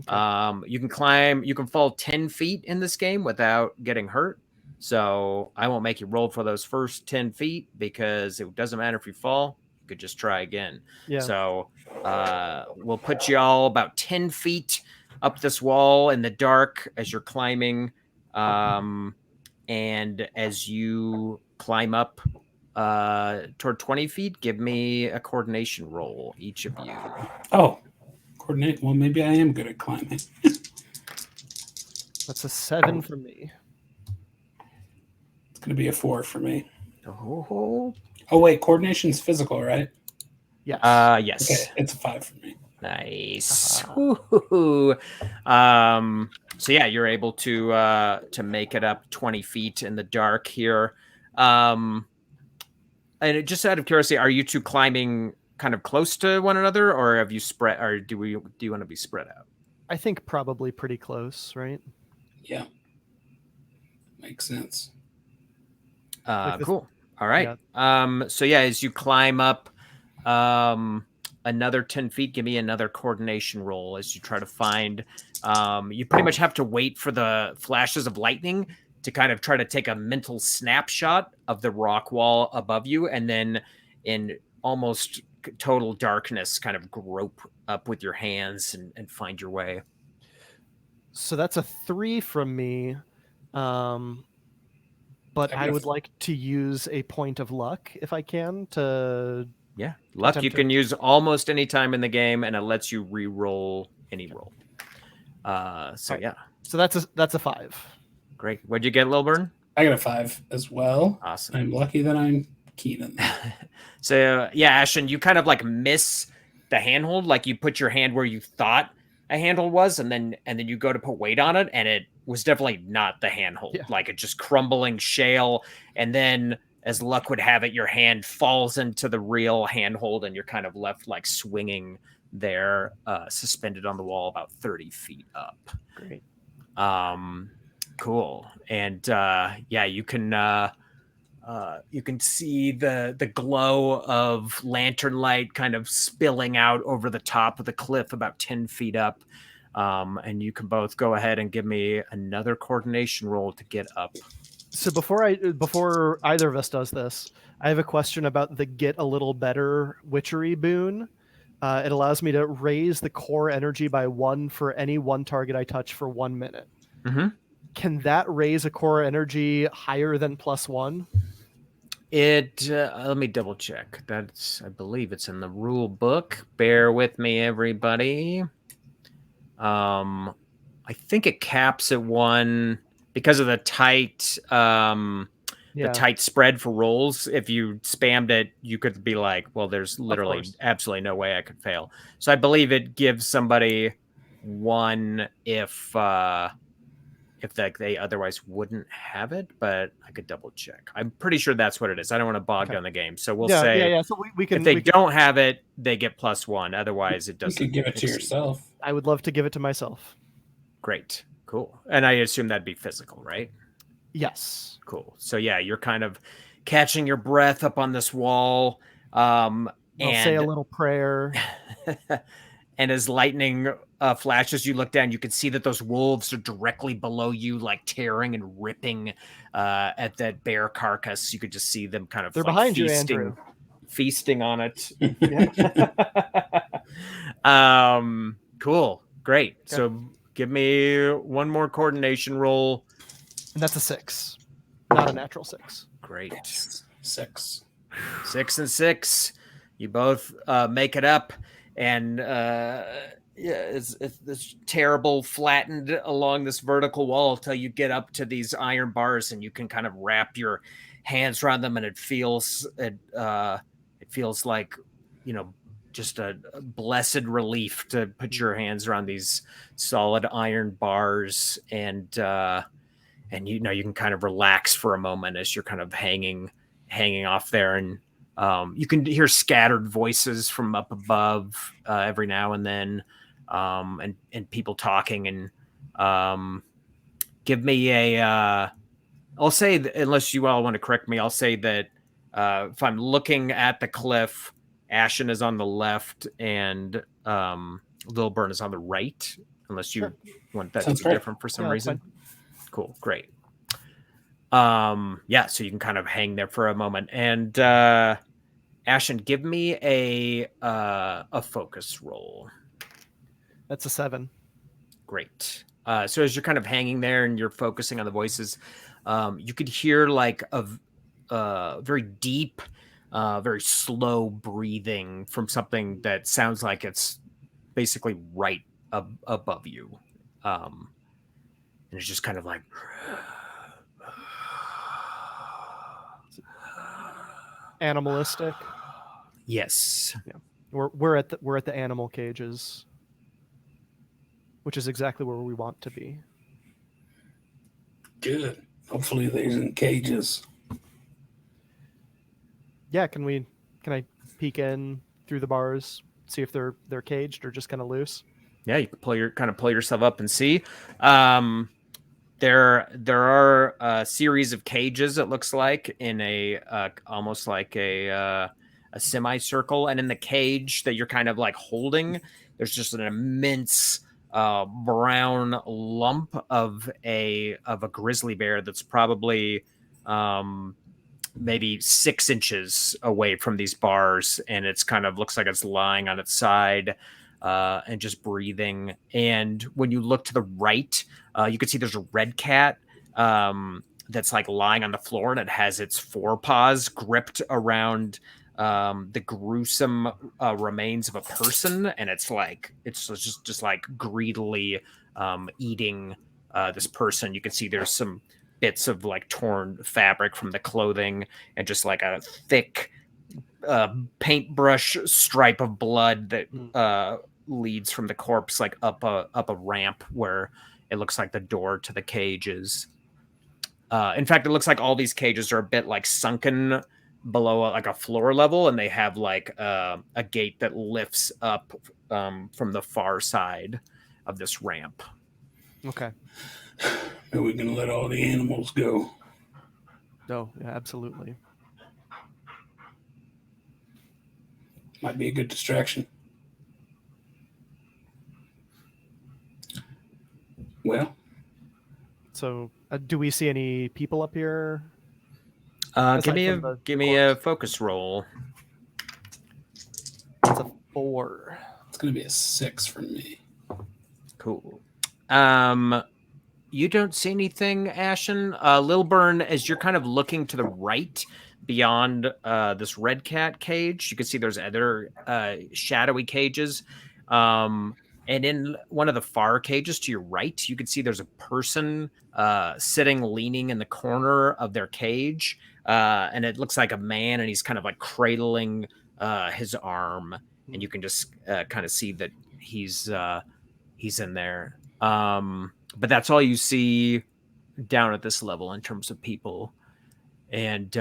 Okay. You can fall 10 feet in this game without getting hurt. So I won't make you roll for those first 10 feet, because it doesn't matter if you fall. You could just try again. Yeah. So we'll put you all about 10 feet up this wall in the dark as you're climbing. And as you climb up toward 20 feet, give me a coordination roll, each of you. Oh, coordinate. Well, maybe I am good at climbing. That's a 7 for me. It's going to be a 4 for me. Oh, wait. Coordination's physical, right? Yes. Yes. Okay, it's a 5 for me. Nice. So yeah, you're able to make it up 20 feet in the dark here. And just out of curiosity, are you two climbing kind of close to one another, or have you spread, or do you want to be spread out? I think probably pretty close, right? Yeah. Makes sense. Cool. All right. Yeah. So yeah, as you climb up another 10 feet, give me another coordination roll as you try to find. You pretty much have to wait for the flashes of lightning to kind of try to take a mental snapshot of the rock wall above you, and then in almost total darkness kind of grope up with your hands and find your way. So that's a 3 from me. But I would like to use a point of luck if I can to... Yeah, luck you can use almost any time in the game, and it lets you re-roll any roll. So yeah. So that's a 5. Great. What'd you get, Lillburn? I got a 5 as well. Awesome. I'm lucky that I'm keen in that. So yeah, Ashen, you kind of like miss the handhold. Like you put your hand where you thought a handhold was, and then you go to put weight on it, and it was definitely not the handhold. Yeah. Like it just crumbling shale, and then, as luck would have it, your hand falls into the real handhold, and you're kind of left like swinging there, suspended on the wall about 30 feet up. Great. Cool. And yeah, you can You can see the glow of lantern light kind of spilling out over the top of the cliff about 10 feet up. And you can both go ahead and give me another coordination roll to get up. So before either of us does this, I have a question about the get a little better witchery boon. It allows me to raise the core energy by 1 for any one target I touch for 1 minute. Mm-hmm. Can that raise a core energy higher than +1? It let me double check. I believe it's in the rule book. Bear with me, everybody. I think it caps at 1 because of the tight tight spread for rolls. If you spammed it, you could be like, well, there's literally absolutely no way I could fail. So I believe it gives somebody 1 if they otherwise wouldn't have it, but I could double check. I'm pretty sure that's what it is. I don't want to bog down the game. So we'll say yeah. So we can. If they don't have it, they get +1. Otherwise, it doesn't. You could give it to yourself. I would love to give it to myself. Great. Cool. And I assume that'd be physical, right? Yes. Cool. So yeah, you're kind of catching your breath up on this wall. I'll say a little prayer. And as lightning flashes, you look down, you can see that those wolves are directly below you, like tearing and ripping at that bear carcass. You could just see them kind of behind you, Andrew. Feasting on it. Cool. Great. Okay. So give me 1 more coordination roll. And that's a 6. Not a natural 6. Great. 6. 6 and 6. You both make it up. And it's this terrible flattened along this vertical wall until you get up to these iron bars and you can kind of wrap your hands around them, and it feels like, just a blessed relief to put your hands around these solid iron bars, and you can kind of relax for a moment as you're kind of hanging off there, and you can hear scattered voices from up above every now and then, and people talking. And give me I'll say that, unless you all want to correct me, I'll say that if I'm looking at the cliff, Ashen is on the left and Lillburn is on the right, unless you want that to be different for some reason. Cool, great. So you can kind of hang there for a moment. And Ashen, give me a focus roll. That's a 7. Great. So as you're kind of hanging there and you're focusing on the voices, you could hear like a very deep, very slow breathing from something that sounds like it's basically right above you. And it's just kind of like... Animalistic. Yes. Yeah. We're at the animal cages, which is exactly where we want to be. Good. Hopefully they isn't cages. Yeah, can I peek in through the bars, see if they're caged or just kind of loose? Yeah, you can pull yourself up and see. There are a series of cages, it looks like, in a almost like a semicircle, and in the cage that you're kind of like holding, there's just an immense brown lump of a grizzly bear that's probably maybe 6 inches away from these bars, and it's kind of looks like it's lying on its side and just breathing. And when you look to the right, you can see there's a red cat that's like lying on the floor, and it has its forepaws gripped around the gruesome remains of a person, and it's just like greedily eating this person. You can see there's some bits of like torn fabric from the clothing, and just like a thick paintbrush stripe of blood that leads from the corpse like up a ramp where it looks like the door to the cage is. In fact, it looks like all these cages are a bit like sunken below like a floor level, and they have like a gate that lifts up from the far side of this ramp. Okay. And we can let all the animals go. Oh, yeah, absolutely. Might be a good distraction. Well, So, do we see any people up here? Give Aside me from a the give me a corpse? focus roll. That's a 4. it's going to be a 6 from me. Cool. You don't see anything, Ashen. Lillburn, as you're kind of looking to the right beyond this red cat cage, you can see there's other shadowy cages. And in one of the far cages to your right, you can see there's a person sitting, leaning in the corner of their cage. And it looks like a man, and he's kind of like cradling his arm. And you can just kind of see that he's in there. But that's all you see down at this level in terms of people. And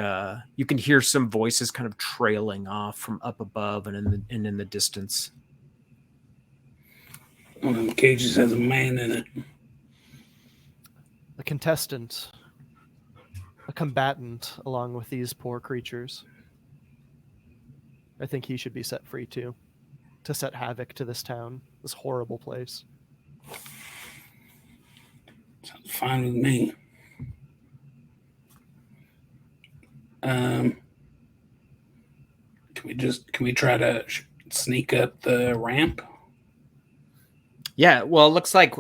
you can hear some voices kind of trailing off from up above and in the distance. One of them cages has a man in it. A contestant, a combatant, along with these poor creatures. I think he should be set free too, to set havoc to this town, this horrible place. Sounds fine with me. Can we try to sneak up the ramp? Yeah, well, it looks like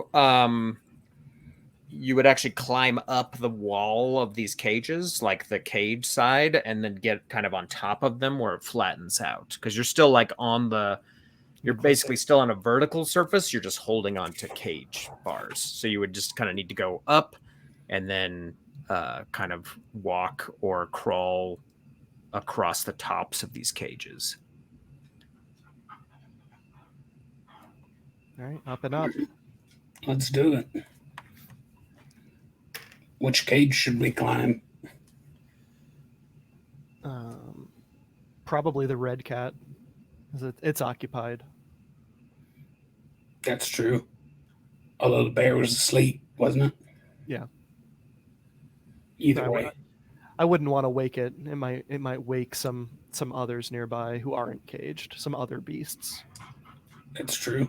you would actually climb up the wall of these cages, like the cage side, and then get kind of on top of them where it flattens out. Because you're still like you're basically still on a vertical surface. You're just holding on to cage bars. So you would just kind of need to go up and then kind of walk or crawl across the tops of these cages. All right, up and up. Let's do it. Which cage should we climb? Probably the red cat. It's occupied. That's true. Although the bear was asleep, wasn't it? Yeah. Either way. I wouldn't want to wake it. It might wake some others nearby who aren't caged, some other beasts. That's true.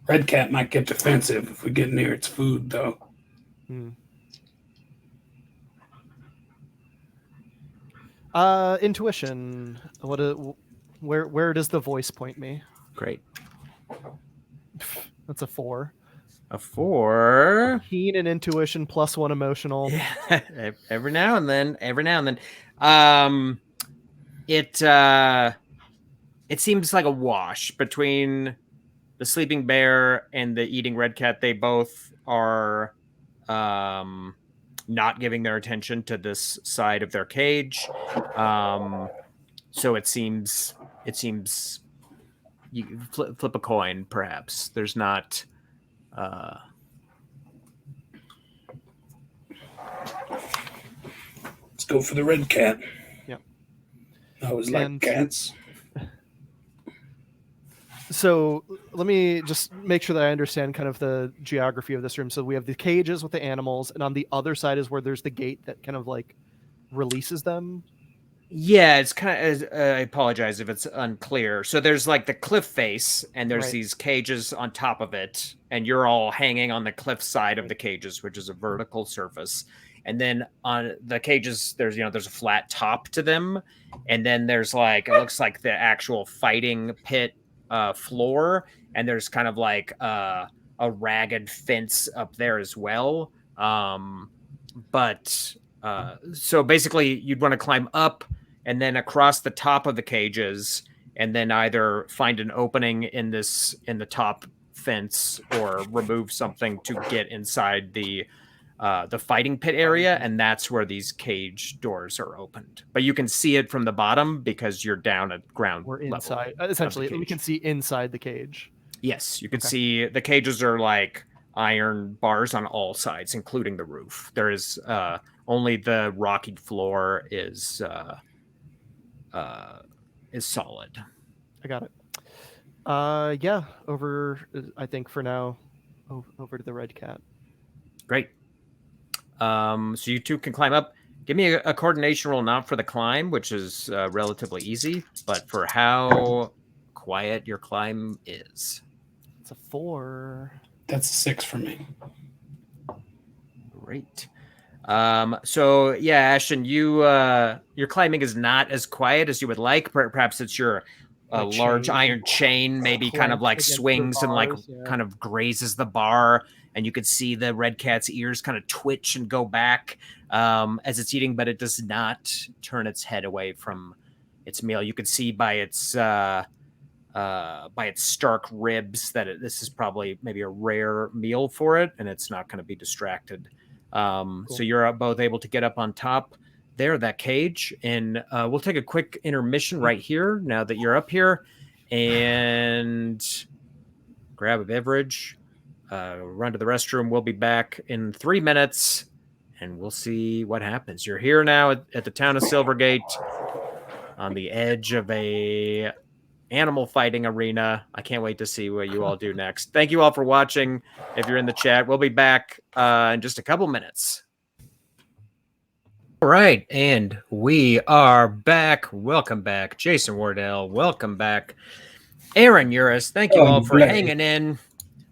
Red cat might get defensive if we get near its food, though. Intuition. Where does the voice point me? Great. That's a 4. A 4. Keen and intuition +1 emotional. Yeah. Every now and then. It seems like a wash between the sleeping bear and the eating red cat. They both are not giving their attention to this side of their cage. So it seems you flip a coin, perhaps. There's not Let's go for the red cat. Yep. I always like cats. So let me just make sure that I understand kind of the geography of this room. So we have the cages with the animals, and on the other side is where there's the gate that kind of like releases them. Yeah, it's kind of. I apologize if it's unclear. So there's like the cliff face, and there's these cages on top of it, and you're all hanging on the cliff side of the cages, which is a vertical surface. And then on the cages, there's a flat top to them, and then there's like it looks like the actual fighting pit floor, and there's kind of like a ragged fence up there as well. But so basically, you'd want to climb up and then across the top of the cages, and then either find an opening in the top fence or remove something to get inside the fighting pit area, and that's where these cage doors are opened. But you can see it from the bottom because you're down at ground We're inside. level. Essentially, we can see inside the cage. Yes, you can see the cages are like iron bars on all sides, including the roof. There is only the rocky floor is solid. I got it. Yeah, over. I think for now, over to the red cat. Great. So you two can climb up. Give me a coordination roll, not for the climb, which is relatively easy, but for how quiet your climb is. It's a 4. That's a 6 for me. Great. So yeah, Ashen, your climbing is not as quiet as you would like. Perhaps it's your large chain iron chain, maybe kind of clamped like against the swings and like bars, yeah. kind of grazes the bar, and you could see the red cat's ears kind of twitch and go back as it's eating, but it does not turn its head away from its meal. You could see by its stark ribs that this is probably maybe a rare meal for it, and it's not going to be distracted. Cool. So you're both able to get up on top there, that cage, and we'll take a quick intermission right here now that you're up here, and grab a beverage, run to the restroom. We'll be back in 3 minutes, and we'll see what happens. You're here now at the town of Silvergate, on the edge of a animal fighting arena. I can't wait to see what you all do next. Thank you all for watching. If you're in the chat, we'll be back in just a couple minutes. All right, and we are back. Welcome back, Jason Wardell. Welcome back, Aaron Urist. Thank you all for hanging in.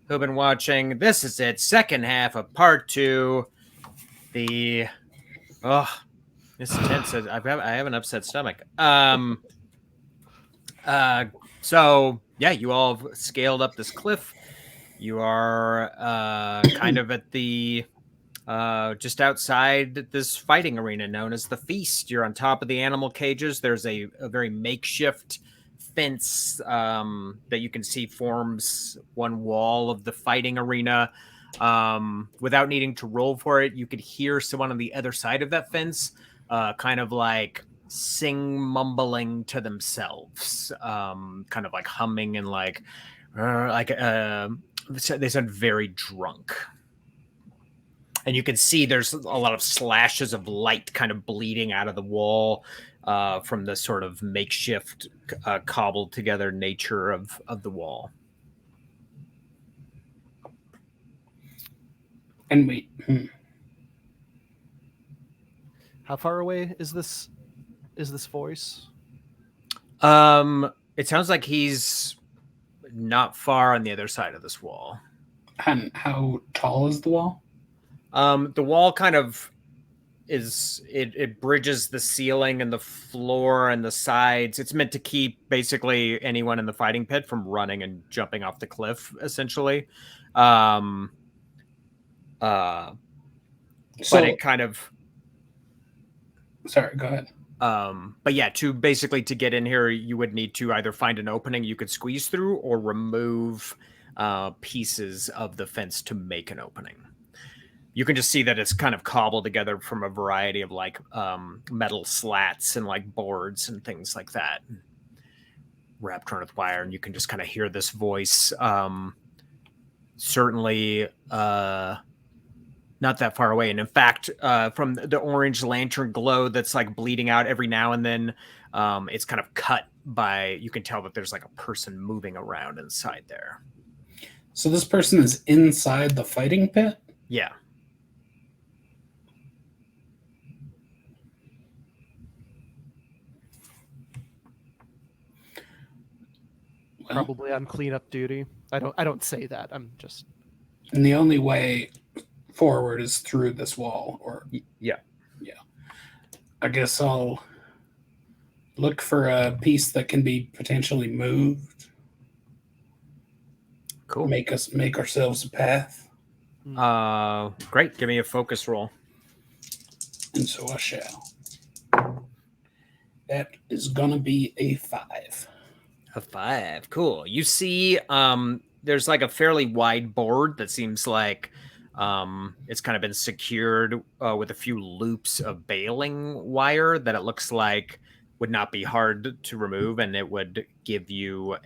Who've been watching? This is it. Second half of part 2. This is tense. I have an upset stomach. So yeah, you all have scaled up this cliff. You are kind of at the just outside this fighting arena known as the Feast. You're on top of the animal cages. There's a very makeshift fence that you can see forms one wall of the fighting arena. Without needing to roll for it, you could hear someone on the other side of that fence kind of like mumbling to themselves, kind of like humming and they sound very drunk. And you can see there's a lot of slashes of light kind of bleeding out of the wall from the sort of makeshift cobbled together nature of the wall. And wait. How far away is this voice? It sounds like he's not far on the other side of this wall. And how tall is the wall? The wall kind of it bridges the ceiling and the floor and the sides. It's meant to keep basically anyone in the fighting pit from running and jumping off the cliff, essentially. But it kind of... Sorry, go ahead. But yeah, to get in here, you would need to either find an opening you could squeeze through or remove pieces of the fence to make an opening. You can just see that it's kind of cobbled together from a variety of like metal slats and like boards and things like that, wrapped around with wire, and you can just kind of hear this voice. Certainly not that far away. And in fact, from the orange lantern glow that's like bleeding out every now and then, it's kind of cut by, you can tell that there's like a person moving around inside there. So this person is inside the fighting pit? Yeah. Probably on cleanup duty. I don't say that. I'm just... And the only way forward is through this wall, or... Yeah. I guess I'll look for a piece that can be potentially moved. Cool. Make ourselves a path. Great. Give me a focus roll. And so I shall. That is gonna be a 5. A 5. Cool. You see, there's like a fairly wide board that seems like it's kind of been secured with a few loops of baling wire that it looks like would not be hard to remove, and it would give you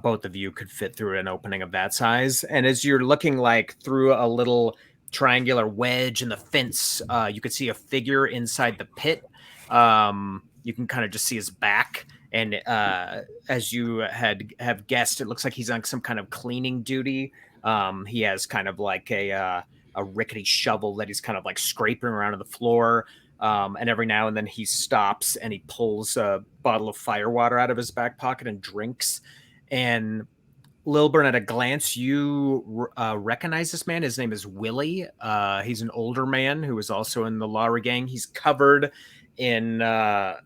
both of you could fit through an opening of that size. And as you're looking like through a little triangular wedge in the fence, you could see a figure inside the pit. You can kind of just see his back. And as you have guessed, it looks like he's on some kind of cleaning duty. He has kind of like a a rickety shovel that he's kind of like scraping around on the floor. And every now and then he stops and he pulls a bottle of firewater out of his back pocket and drinks. And Lillburn, at a glance, you recognize this man. His name is Willie. He's an older man who is also in the Lawry gang. He's covered in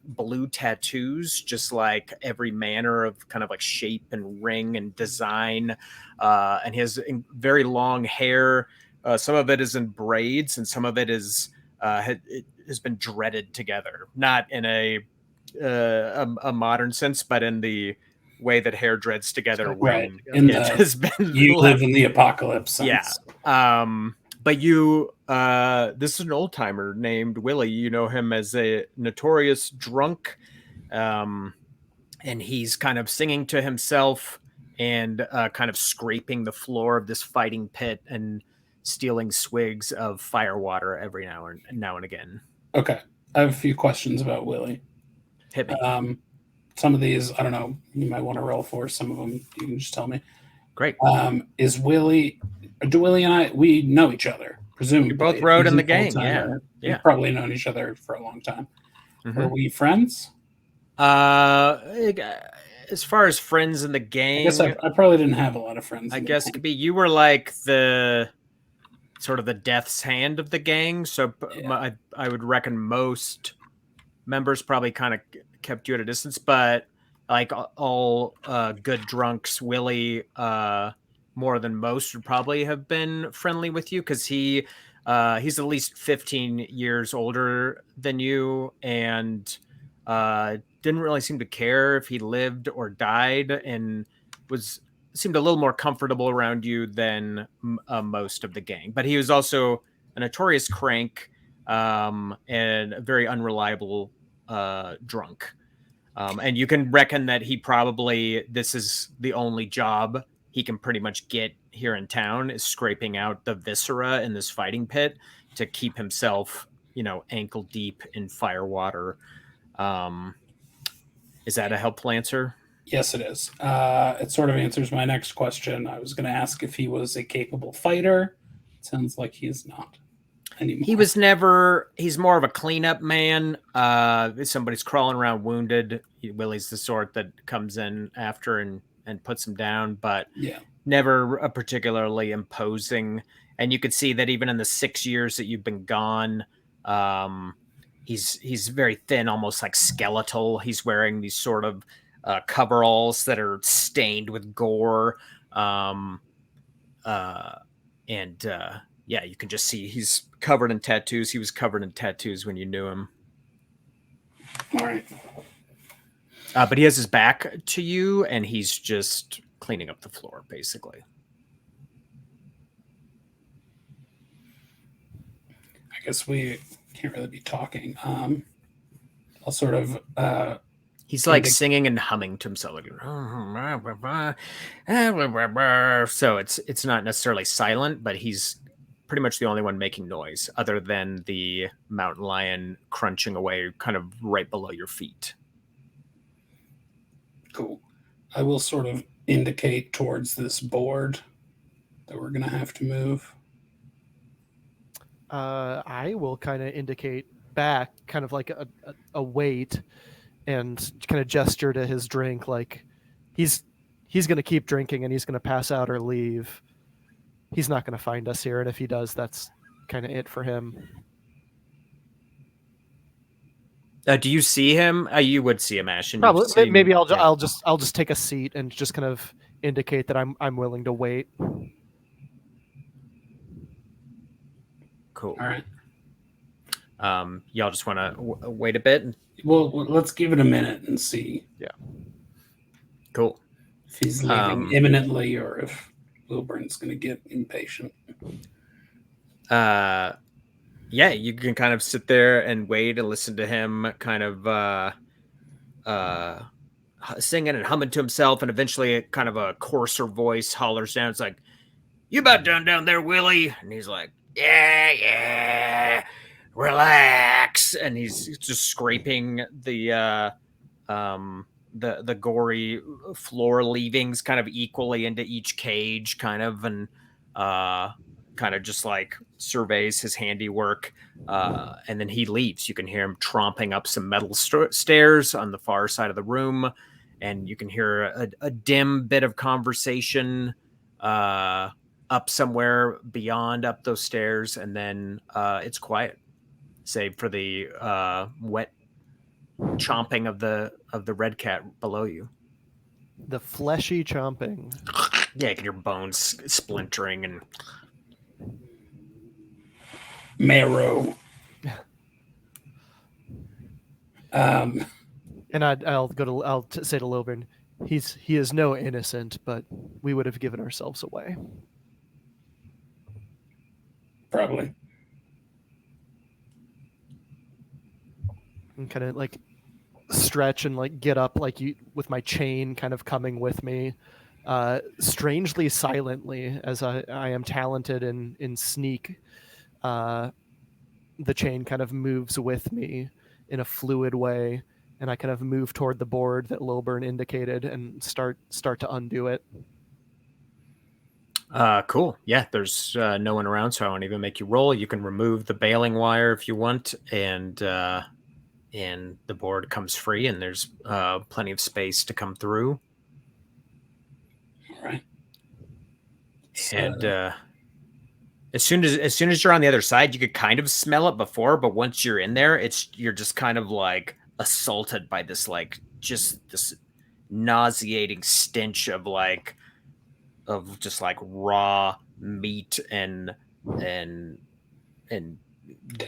blue tattoos, just like every manner of kind of like shape and ring and design. And he has very long hair. Some of it is in braids, and some of it is it has been dreaded together, not in a modern sense, but in the way that hair dreads together when in it has been you live in the apocalypse sense. But you this is an old timer named Willie. You know him as a notorious drunk, and he's kind of singing to himself and kind of scraping the floor of this fighting pit and stealing swigs of firewater every now and again. Okay, I have a few questions about Willie. Hit me. Some of these, I don't know, you might want to roll for. Some of them, you can just tell me. Great. Do Willie and I, we know each other, presumably. You both rode in the gang, yeah. We've probably known each other for a long time. Mm-hmm. Are we friends? As far as friends in the gang, I guess I probably didn't have a lot of friends. I guess it could be you were like the sort of the death's hand of the gang. So yeah. I would reckon most members probably kind of kept you at a distance, but like all good drunks, Willie more than most would probably have been friendly with you because he's at least 15 years older than you and didn't really seem to care if he lived or died and seemed a little more comfortable around you than most of the gang. But he was also a notorious crank and a very unreliable drunk. And you can reckon that this is the only job he can pretty much get here in town is scraping out the viscera in this fighting pit to keep himself, ankle deep in firewater. Is that a helpful answer? Yes, it is. It sort of answers my next question. I was going to ask if he was a capable fighter. It sounds like he is not anymore. He's more of a cleanup man. If somebody's crawling around wounded, Willie's the sort that comes in after and puts him down, but never a particularly imposing. And you could see that even in the 6 years that you've been gone, he's very thin, almost like skeletal. He's wearing these sort of coveralls that are stained with gore. You can just see he's covered in tattoos. He was covered in tattoos when you knew him. All right. But he has his back to you, and he's just cleaning up the floor, basically. I guess we can't really be talking. I'll sort of... he's like singing and humming to himself. So it's not necessarily silent, but he's pretty much the only one making noise, other than the mountain lion crunching away kind of right below your feet. Cool. I will sort of indicate towards this board that we're going to have to move. I will kind of indicate back, kind of like a wait, and kind of gesture to his drink, like he's going to keep drinking and he's going to pass out or leave. He's not going to find us here, and if he does, that's kind of it for him. Do you see him? You would see him, Ashen. Probably. Maybe I'll just take a seat and just kind of indicate that I'm willing to wait. Cool. All right. Y'all just want to wait a bit? Well, let's give it a minute and see. Yeah. Cool. If he's leaving imminently or if Lillburn's going to get impatient. Yeah, you can kind of sit there and wait and listen to him kind of singing and humming to himself, and eventually kind of a coarser voice hollers down. It's like, "You about done down there, Willie?" And he's like, "Yeah, relax." And he's just scraping the gory floor leavings kind of equally into each cage, kind of, and kind of just like surveys his handiwork, and then he leaves. You can hear him tromping up some metal stairs on the far side of the room, and you can hear a dim bit of conversation up somewhere beyond up those stairs, and then it's quiet, save for the wet chomping of the red cat below you. The fleshy chomping. Yeah, you can hear bones splintering and marrow. And I'll say to Lillburn, he is no innocent, but we would have given ourselves away. Probably. And kind of like stretch and like get up like you with my chain kind of coming with me, strangely silently, as I am talented in sneak. The chain kind of moves with me in a fluid way, and I kind of move toward the board that Lillburn indicated and start to undo it. Cool. Yeah, there's no one around, so I won't even make you roll. You can remove the baling wire if you want, and the board comes free, and there's plenty of space to come through. All right. And as soon as you're on the other side, you could kind of smell it before, but once you're in there, you're just kind of like assaulted by this like just this nauseating stench of just like raw meat and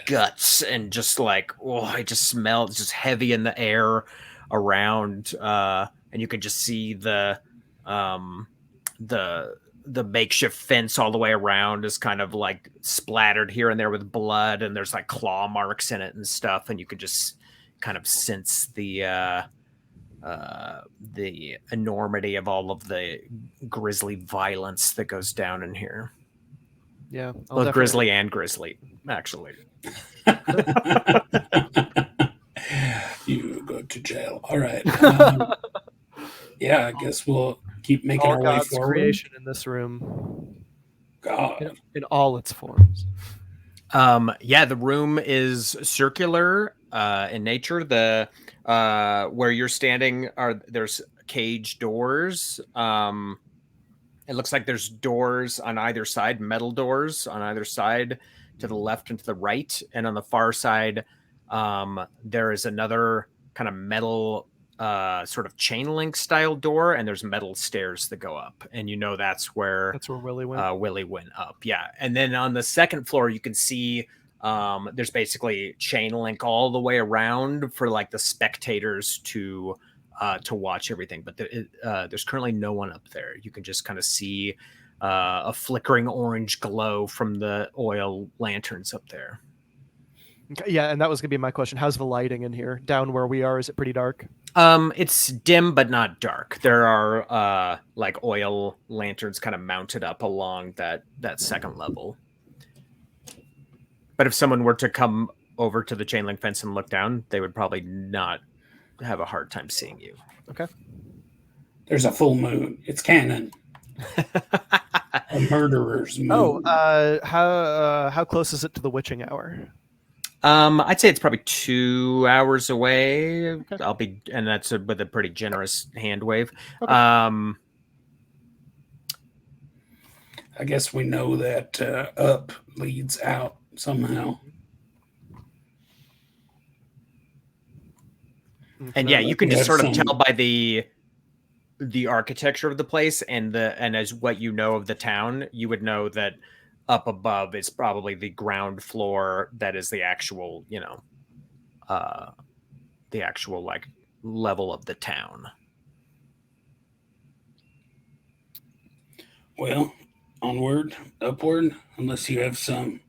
guts, and just like, oh, I just smell it's just heavy in the air around, and you can just see the makeshift fence all the way around is kind of like splattered here and there with blood, and there's like claw marks in it and stuff, and you could just kind of sense the enormity of all of the grisly violence that goes down in here. Yeah, both grisly and grisly, actually. You go to jail. All right. Yeah, I guess we'll keep making all our God's way forward. Creation in this room, God, in all its forms. Yeah, the room is circular in nature. The where you're standing there's cage doors. It looks like there's doors on either side, metal doors on either side, to the left and to the right, and on the far side, there is another kind of metal sort of chain link style door, and there's metal stairs that go up, and that's where Willie went. Willie went up. Yeah, and then on the second floor, you can see there's basically chain link all the way around for like the spectators to watch everything, but there's currently no one up there. You can just kind of see a flickering orange glow from the oil lanterns up there. Okay, yeah, and that was gonna be my question. How's the lighting in here? Down where we are, is it pretty dark? It's dim but not dark. There are like oil lanterns kind of mounted up along that second level. But if someone were to come over to the chain link fence and look down, they would probably not have a hard time seeing you. Okay. There's a full moon. It's canon. A murderer's moon. Oh, how close is it to the witching hour? I'd say it's probably 2 hours away. Okay. And that's with a pretty generous hand wave. Okay. I guess we know that up leads out somehow. And yeah, you can just sort of tell by the architecture of the place and as what you know of the town, you would know that up above is probably the ground floor that is the actual, like level of the town. Well, onward, upward, unless you have some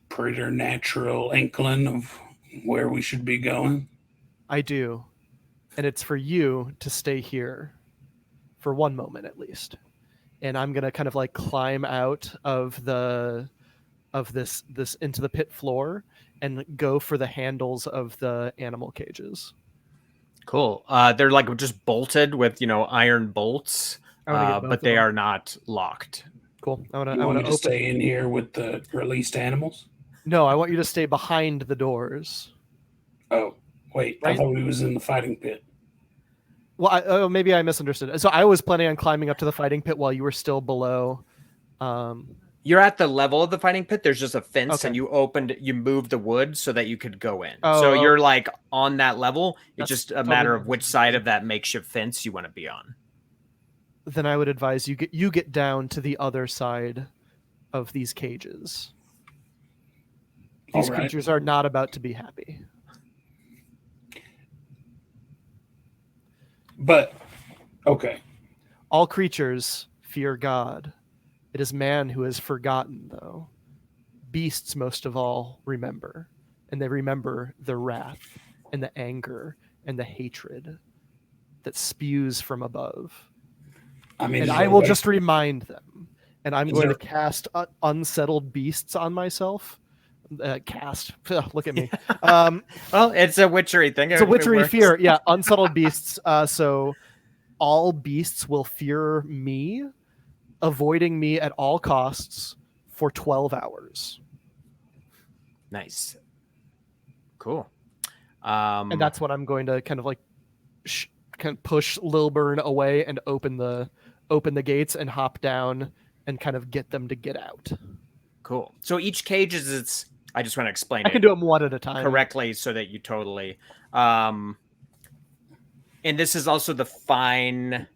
preternatural inkling of where we should be going. I do. And it's for you to stay here for one moment at least. And I'm going to kind of like climb out of this into the pit floor and go for the handles of the animal cages. Cool. They're like just bolted with, iron bolts, but they are not locked. Cool. Cool. I You want want me to to open. stay in here with the released animals? No, I want you to stay behind the doors. Oh, wait. I Right? thought we was in the fighting pit. Well, maybe I misunderstood. So I was planning on climbing up to the fighting pit while you were still below. You're at the level of the fighting pit. There's just a fence, Okay. and you moved the wood so that you could go in. Oh, So you're okay. like on that level. It's That's just a totally matter my of which side of that makeshift fence you want to be on. Then I would advise you get down to the other side of these cages. These All right. creatures are not about to be happy. But, okay. All creatures fear God. It is man who has forgotten, though. Beasts, most of all, remember. And they remember the wrath and the anger and the hatred that spews from above. I mean, And is I there a will way- just remind them. And I'm Is going there- to cast unsettled beasts on myself. Cast. Look at me. Well, it's a witchery thing. It's a It witchery works. fear. Yeah, unsettled beasts. So all beasts will fear me, avoiding me at all costs for 12 hours. Nice. Cool. And that's when I'm going to kind of like kind of push Lillburn away and open the gates and hop down and kind of get them to get out. cool. So each cage is its. I just want to explain I it can do them one at a time. correctly so that you totally. And this is also the fine.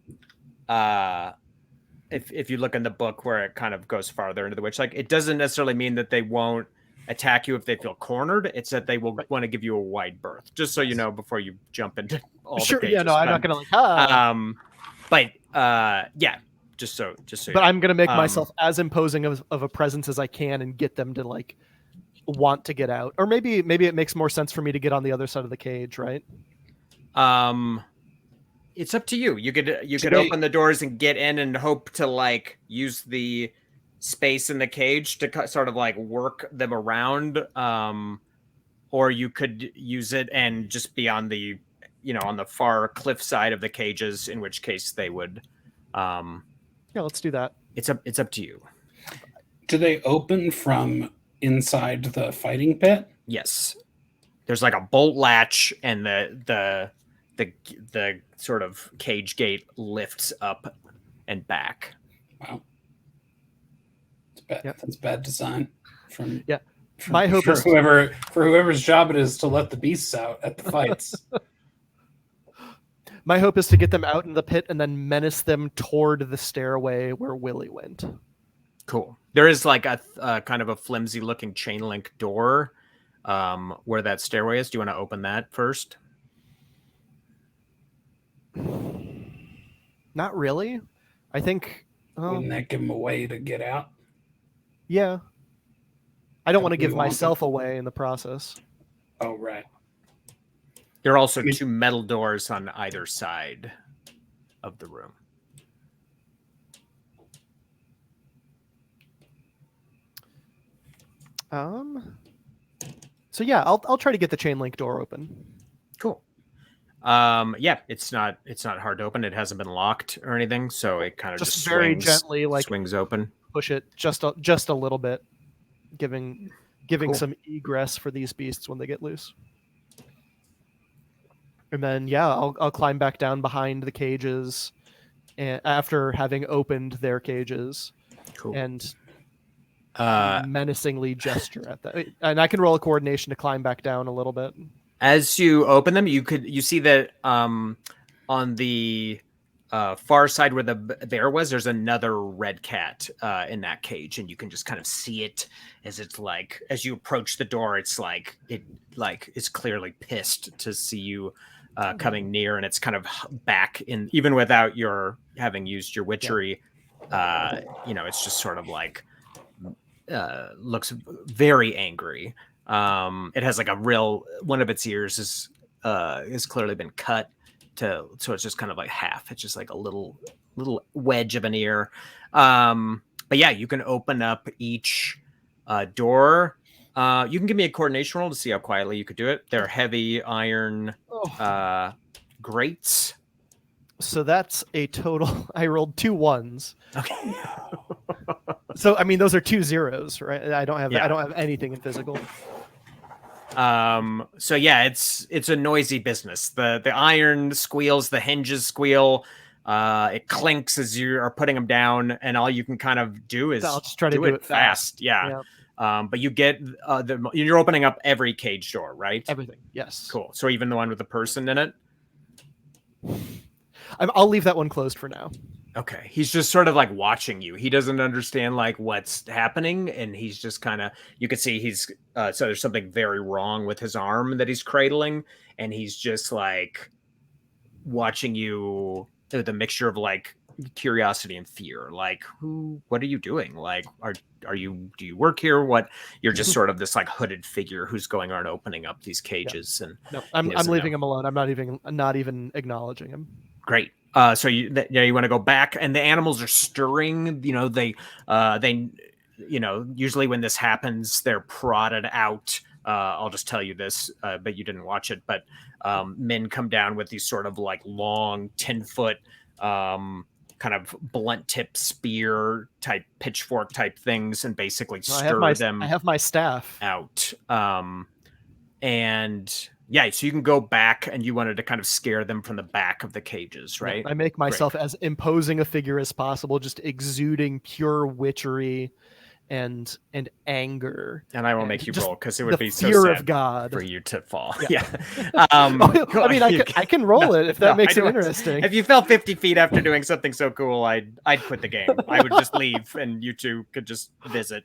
If you look in the book where it kind of goes farther into the witch, like it doesn't necessarily mean that they won't attack you if they feel cornered. It's that they will want to give you a wide berth, just so you know before you jump into all Sure. the cages. Yeah. No, I'm not gonna like. Yeah, just so. But I'm gonna make myself as imposing of a presence as I can and get them to like want to get out. Or maybe it makes more sense for me to get on the other side of the cage, right? It's up to you. You could Today- open the doors and get in and hope to like use the space in the cage to sort of like work them around, or you could use it and just be on the on the far cliff side of the cages, in which case they would Yeah, let's do that. it's up to you. Do they open from inside the fighting pit? Yes, there's like a bolt latch, and the sort of cage gate lifts up and back. Wow. It's bad. Yep. That's bad design from Yeah. My hope for is whoever's job it is to let the beasts out at the fights. my hope is to get them out in the pit and then menace them toward the stairway where Willie went. Cool. There is like a kind of a flimsy looking chain link door where that stairway is. Do you want to open that first? Not really. I think. Wouldn't that give them a way to get out? Yeah. I don't want to We give want myself away in the process. Oh, right. There are also I mean- two metal doors on either side of the room. So yeah, I'll try to get the chain link door open. Cool. Yeah, it's not hard to open. It hasn't been locked or anything, so it kind of just very swings, gently, like swings open. push it just a little bit, giving Cool. some egress for these beasts when they get loose. And then yeah, I'll climb back down behind the cages, and after having opened their cages, Cool. and menacingly gesture at that. And I can roll a coordination to climb back down a little bit. As you open them, you see that on the far side where the bear was, there's another red cat in that cage, and you can just kind of see it as it's like as you approach the door. It's like it's clearly pissed to see you coming near, and it's kind of back in, even without your having used your witchery. It's just sort of like looks very angry. It has like a real one of its ears is clearly been cut so it's just kind of like half. It's just like a little wedge of an ear. But yeah, you can open up each door. You can give me a coordination roll to see how quietly you could do it. They're heavy iron grates. So that's a total. I rolled 2 1s. Okay. So I mean, those are 2 zeros, right? I don't have Yeah. anything in physical. So yeah, it's a noisy business. The iron squeals, the hinges squeal, it clinks as you are putting them down, and all you can kind of do is I'll just try to do do it fast. Yeah. Yeah. But you get you're opening up every cage door, right? Everything. Yes. Cool. So even the one with the person in it. I'll leave that one closed for now. Okay. He's just sort of like watching you. He doesn't understand like what's happening, and he's just kind of, you can see he's so there's something very wrong with his arm that he's cradling, and he's just like watching you with a mixture of like curiosity and fear. Like, what are you doing? Like, do you work here? What, you're just sort of this like hooded figure who's going around opening up these cages. And No, I'm leaving him alone. I'm not even acknowledging him. Great. So you want to go back, and the animals are stirring. You know, they usually when this happens, they're prodded out. I'll just tell you this, but you didn't watch it. But men come down with these sort of like long 10-foot kind of blunt tip spear type pitchfork type things, and basically stir them. I have my staff out. And yeah, so you can go back, and you wanted to kind of scare them from the back of the cages, right? I make myself as imposing a figure as possible, just exuding pure witchery and anger. And I will make you roll, because it would be so fear sad of God for you to fall. Yeah. Cool. I mean, I can roll it if that makes it interesting. If you fell 50 feet after doing something so cool, I'd quit the game. I would just leave, and you two could just visit.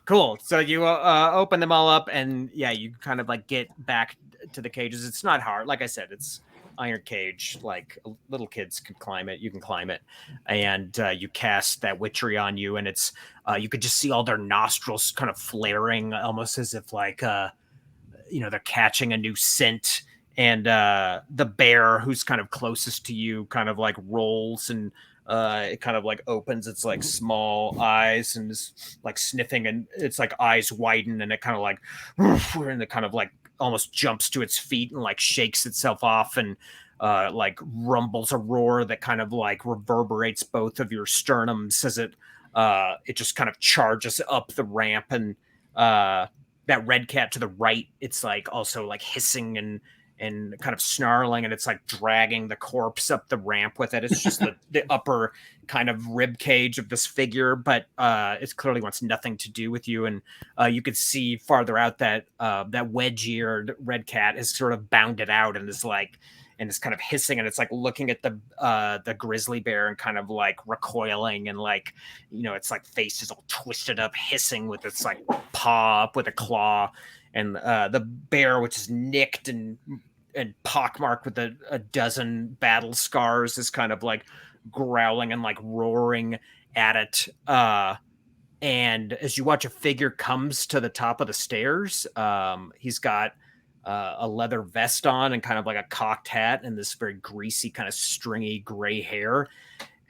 Cool. So you open them all up, and yeah, you kind of like get back to the cages. It's not hard. Like I said, it's iron cage. Like little kids could climb it. You can climb it, and you cast that witchery on you, and it's you could just see all their nostrils kind of flaring, almost as if like they're catching a new scent. And the bear, who's kind of closest to you, kind of like rolls, and it kind of like opens its like small eyes and is like sniffing, and its like eyes widen, and it kind of like and it kind of like almost jumps to its feet and like shakes itself off, and like rumbles a roar that kind of like reverberates both of your sternums as it just kind of charges up the ramp. And that red cat to the right, it's like also like hissing and kind of snarling, and it's like dragging the corpse up the ramp with it. It's just the upper kind of rib cage of this figure, but it clearly wants nothing to do with you. And you could see farther out that that wedge-eared red cat is sort of bounded out, and is like, and it's kind of hissing, and it's like looking at the grizzly bear and kind of like recoiling, and like, it's like face is all twisted up, hissing with its like paw up with a claw. And the bear, which is nicked and pockmarked with a dozen battle scars, is kind of like growling and like roaring at it. And as you watch, a figure comes to the top of the stairs. He's got a leather vest on, and kind of like a cocked hat, and this very greasy kind of stringy gray hair.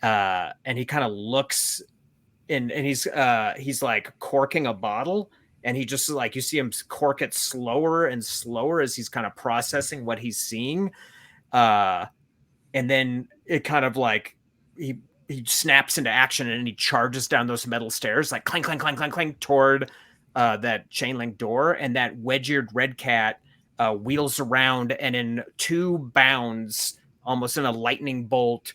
And he kind of looks, and he's like corking a bottle. And he just like, you see him cork it slower and slower as he's kind of processing what he's seeing. And then it kind of like, he snaps into action, and he charges down those metal stairs, like clang, clang, clang, clang, clang, toward that chain link door. And that wedge-eared red cat wheels around, and in 2 bounds, almost in a lightning bolt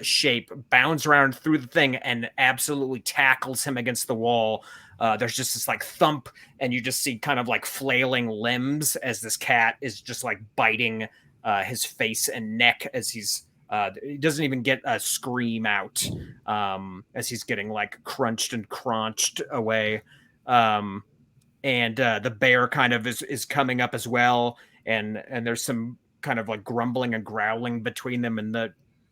shape, bounds around through the thing and absolutely tackles him against the wall. There's just this like thump, and you just see kind of like flailing limbs as this cat is just like biting his face and neck as he doesn't even get a scream out as he's getting like crunched and crunched away. And the bear kind of is coming up as well, and there's some kind of like grumbling and growling between them, and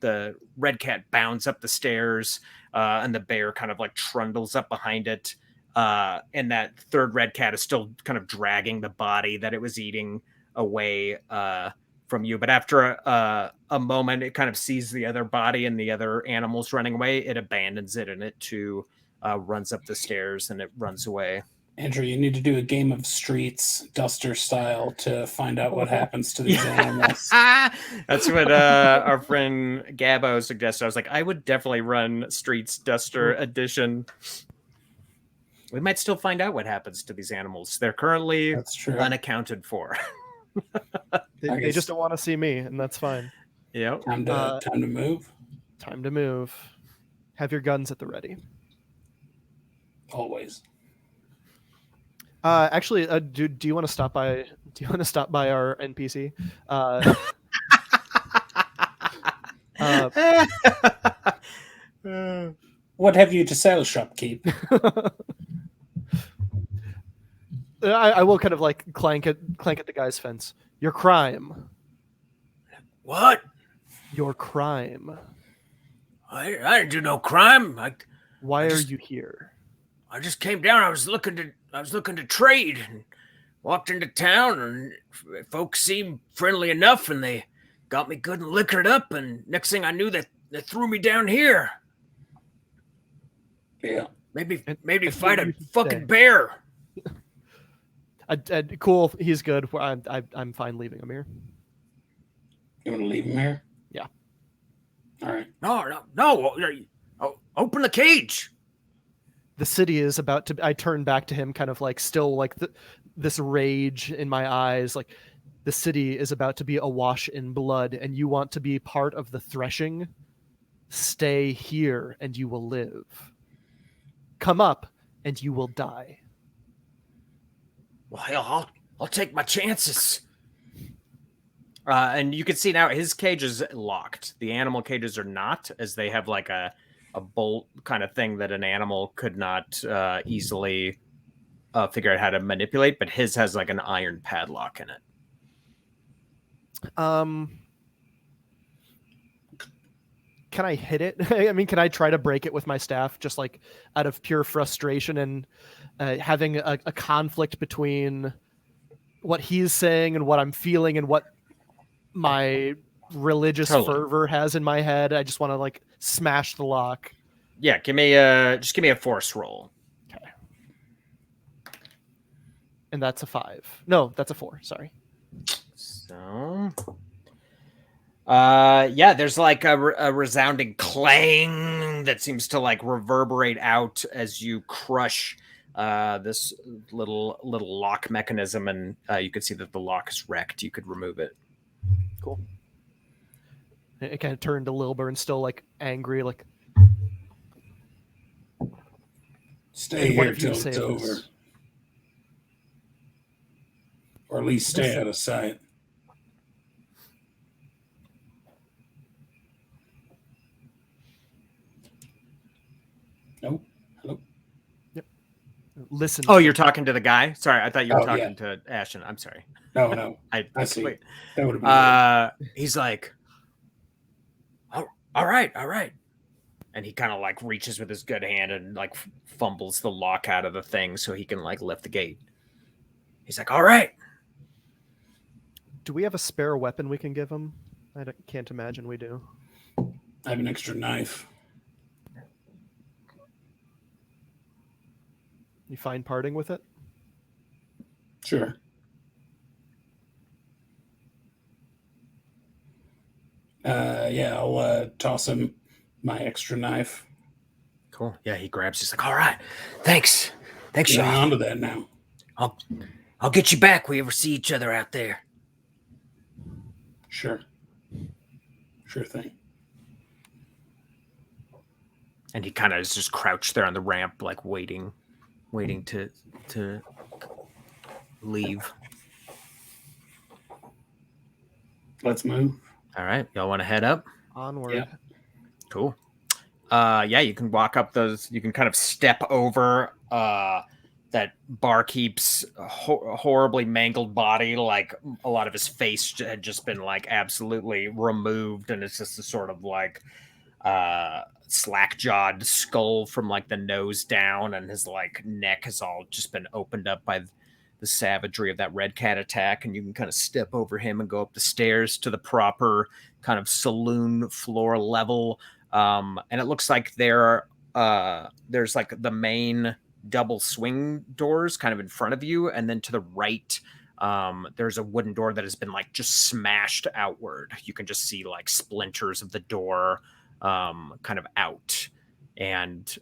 the red cat bounds up the stairs, and the bear kind of like trundles up behind it. And that third red cat is still kind of dragging the body that it was eating away from you. But after a moment, it kind of sees the other body and the other animals running away. It abandons it, and it too runs up the stairs, and it runs away. Andrew, you need to do a game of streets, Duster style, to find out what happens to these animals. That's what our friend Gabbo suggested. I was like, I would definitely run Streets Duster edition. We might still find out what happens to these animals. They're currently That's true. unaccounted for. They just don't want to see me, and that's fine. Yep. Time to move. Time to move. Have your guns at the ready. Always. Actually, do you want to stop by? Do you want to stop by our NPC? What have you to sell, shopkeep? I will kind of like clank at the guy's fence. Your crime. What? Your crime. I didn't do no crime. Why are you here? I just came down. I was looking to trade and walked into town, and folks seemed friendly enough, and they got me good and liquored up. And next thing I knew, they threw me down here. Yeah. Maybe fight a fucking bear. Cool. He's good. I'm fine leaving him here. You want to leave him here? Yeah. All right. No. Open the cage. The city is about to. I turn back to him, kind of like still like this rage in my eyes. Like the city is about to be awash in blood, and you want to be part of the threshing. Stay here, and you will live. Come up, and you will die. Well, hell, I'll take my chances. And you can see now his cage is locked. The animal cages are not, as they have like a bolt kind of thing that an animal could not easily figure out how to manipulate, but his has like an iron padlock in it. Can I hit it? I mean, can I try to break it with my staff, just like out of pure frustration and having a conflict between what he's saying and what I'm feeling and what my religious fervor has in my head? I just want to like smash the lock. Yeah, give me a force roll. Okay. And that's a 5. No, that's a 4. Sorry. So, yeah, there's like a resounding clang that seems to like reverberate out as you crush this little lock mechanism, and you can see that the lock is wrecked. You could remove it. Cool. It kind of turned to Lillburn, still like angry, like. Stay here till it's over. Or at least stay out of sight. Nope. Hello? Yep. Listen. Oh, you're talking to the guy? Sorry, I thought you were talking to Ashen. I'm sorry. No. I see. Wait. That would have been he's like, oh, all right. And he kind of like reaches with his good hand and like fumbles the lock out of the thing so he can like lift the gate. He's like, all right. Do we have a spare weapon we can give him? I can't imagine we do. I have an extra knife. You fine parting with it? Sure. Yeah, I'll toss him my extra knife. Cool. Yeah, he grabs. He's like, all right, thanks, Get Sean. on to that now. I'll get you back. We ever see each other out there? Sure thing. And he kind of is just crouched there on the ramp, like waiting to leave. Let's move. All right, y'all want to head up? Onward. Yeah. Cool. Yeah, you can walk up those. You can kind of step over that barkeep's horribly mangled body. Like a lot of his face had just been like absolutely removed, and it's just a sort of like slack-jawed skull from like the nose down, and his like neck has all just been opened up by the savagery of that red cat attack. And you can kind of step over him and go up the stairs to the proper kind of saloon floor level. And it looks like there's like the main double swing doors kind of in front of you, and then to the right, there's a wooden door that has been like just smashed outward. You can just see like splinters of the door kind of out. And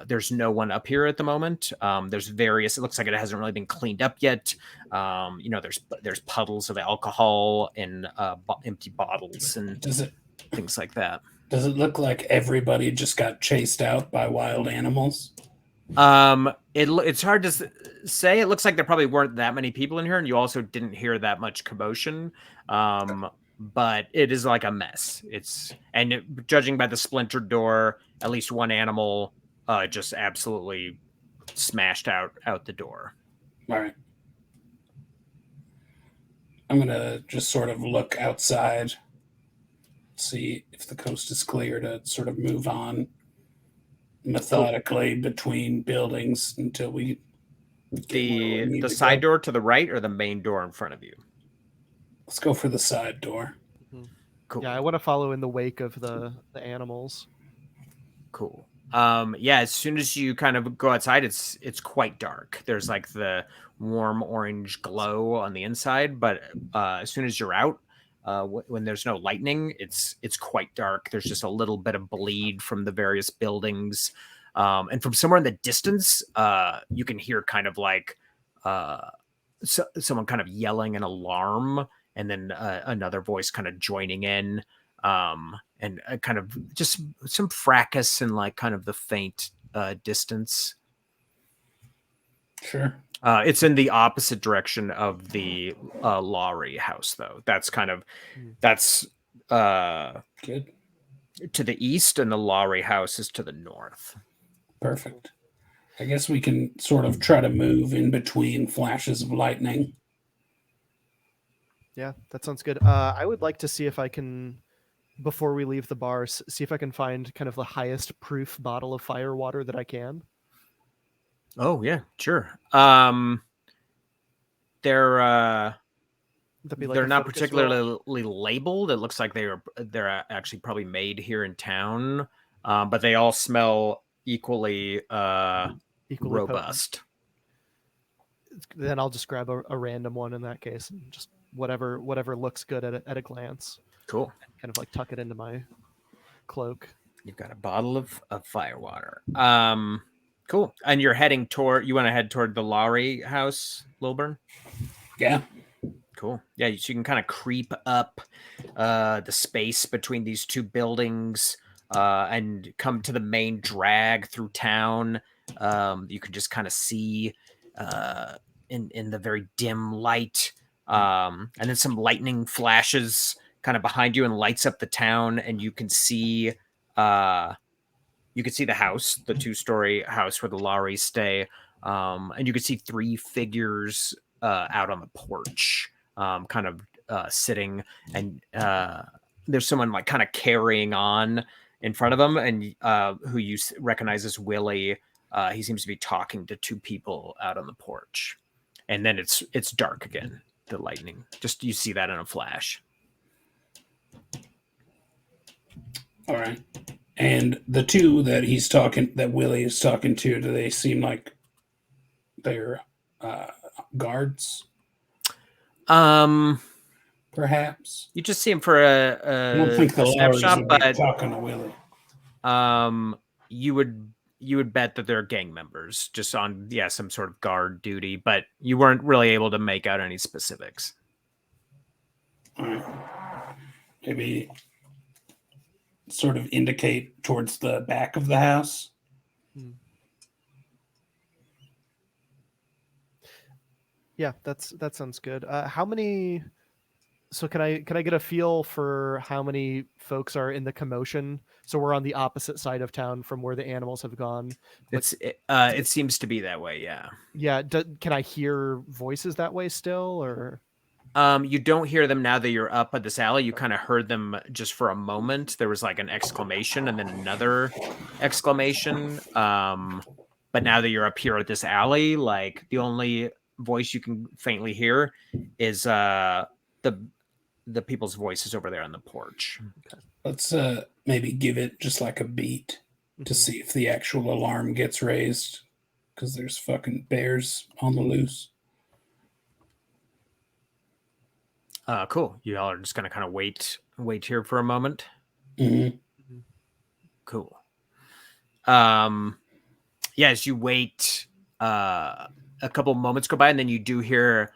there's no one up here at the moment. There's various. It looks like it hasn't really been cleaned up yet. There's puddles of alcohol and empty bottles and things like that. Does it look like everybody just got chased out by wild animals? It's hard to say. It looks like there probably weren't that many people in here, and you also didn't hear that much commotion. But it is like a mess. Judging by the splintered door, at least one animal just absolutely smashed out the door. All right. I'm gonna just sort of look outside, see if the coast is clear to sort of move on methodically between buildings until we get where we need the to side go. door to the right or the main door in front of you? Let's go for the side door. Cool. Yeah, I want to follow in the wake of the animals. Cool. As soon as you kind of go outside, it's quite dark. There's like the warm orange glow on the inside, but as soon as you're out, when there's no lightning, it's quite dark. There's just a little bit of bleed from the various buildings, and from somewhere in the distance, you can hear kind of like someone kind of yelling an alarm, and then another voice kind of joining in. And kind of just some fracas and like kind of the faint distance. Sure. It's in the opposite direction of the Lawry house, though. That's Good. To the east, and the Lawry house is to the north. Perfect. I guess we can sort of try to move in between flashes of lightning. Yeah, that sounds good. I would like to see if I can, before we leave the bar, see if I can find kind of the highest proof bottle of fire water that I can. Oh yeah, sure. They're not particularly labeled. It looks like they're actually probably made here in town, but they all smell equally robust. Potent. Then I'll just grab a random one in that case, and just whatever looks good at a glance. Cool. Kind of like tuck it into my cloak. You've got a bottle of fire water. Cool. And you're heading you want to head toward the Lawry house, Lillburn? Yeah. Cool. Yeah, so you can kind of creep up the space between these two buildings and come to the main drag through town. You can just kind of see in the very dim light, and then some lightning flashes kind of behind you and lights up the town, and you can see the house, the 2-story house where the Lawrys stay, and you can see 3 figures out on the porch, kind of sitting, and there's someone like kind of carrying on in front of them, and who you recognize as Willie. He seems to be talking to 2 people out on the porch, and then it's dark again. The lightning, just you see that in a flash. All right. And the 2 that Willie is talking to, do they seem like they're guards? Perhaps. You just see him for a I don't think the snapshot, would be but talking to Willie. You would bet that they're gang members, just on some sort of guard duty, but you weren't really able to make out any specifics. All right. Maybe sort of indicate towards the back of the house. Yeah, that sounds good. How many? So can I get a feel for how many folks are in the commotion? So we're on the opposite side of town from where the animals have gone. It seems to be that way. Yeah. Yeah. Can I hear voices that way still, or? You don't hear them now that you're up at this alley. You kind of heard them just for a moment. There was like an exclamation and then another exclamation. But now that you're up here at this alley, like the only voice you can faintly hear is the people's voices over there on the porch. Okay. Let's maybe give it just like a beat to see if the actual alarm gets raised. because there's fucking bears on the loose. Cool. You all are just gonna kind of wait here for a moment. Mm-hmm. Cool. Yeah, as you wait, a couple moments go by, and then you do hear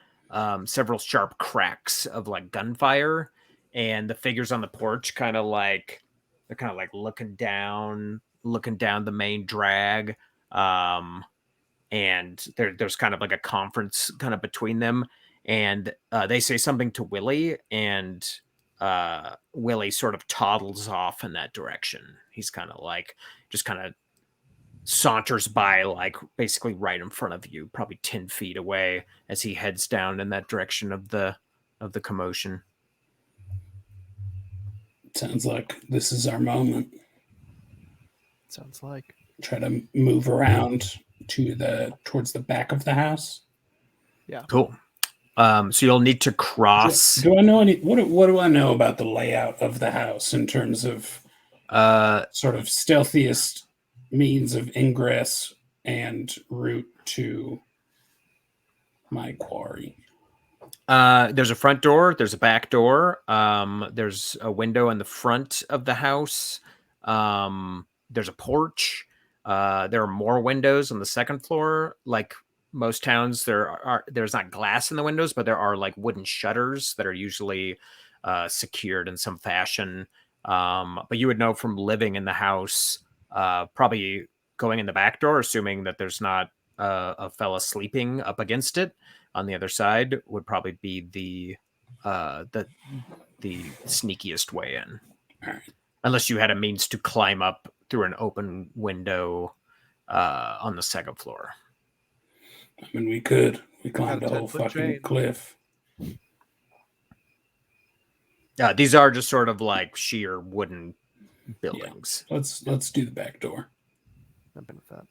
several sharp cracks of like gunfire, and the figures on the porch kind of like they're kind of like looking down the main drag. And there's kind of like a conference kind of between them, and they say something to Willie, and Willie sort of toddles off in that direction. He's kind of like just kind of saunters by, like basically right in front of you, probably 10 feet away, as he heads down in that direction of the commotion. Sounds like this is our moment. Sounds like. Try to move around towards the back of the house. Yeah. Cool. So you'll need to cross. Do I know what do I know about the layout of the house in terms of sort of stealthiest means of ingress and route to my quarry? There's a front door. There's a back door. There's a window in the front of the house. There's a porch. There are more windows on the second floor. Like most towns, there's not glass in the windows, but there are like wooden shutters that are usually secured in some fashion. But you would know from living in the house, probably going in the back door, assuming that there's not a fella sleeping up against it on the other side, would probably be the sneakiest way in. All right. Unless you had a means to climb up through an open window on the second floor. I mean, we could. We climbed Got a a whole 10-foot fucking train. cliff. These are just sort of like sheer wooden buildings. Yeah. Let's do the back door. I've been with that.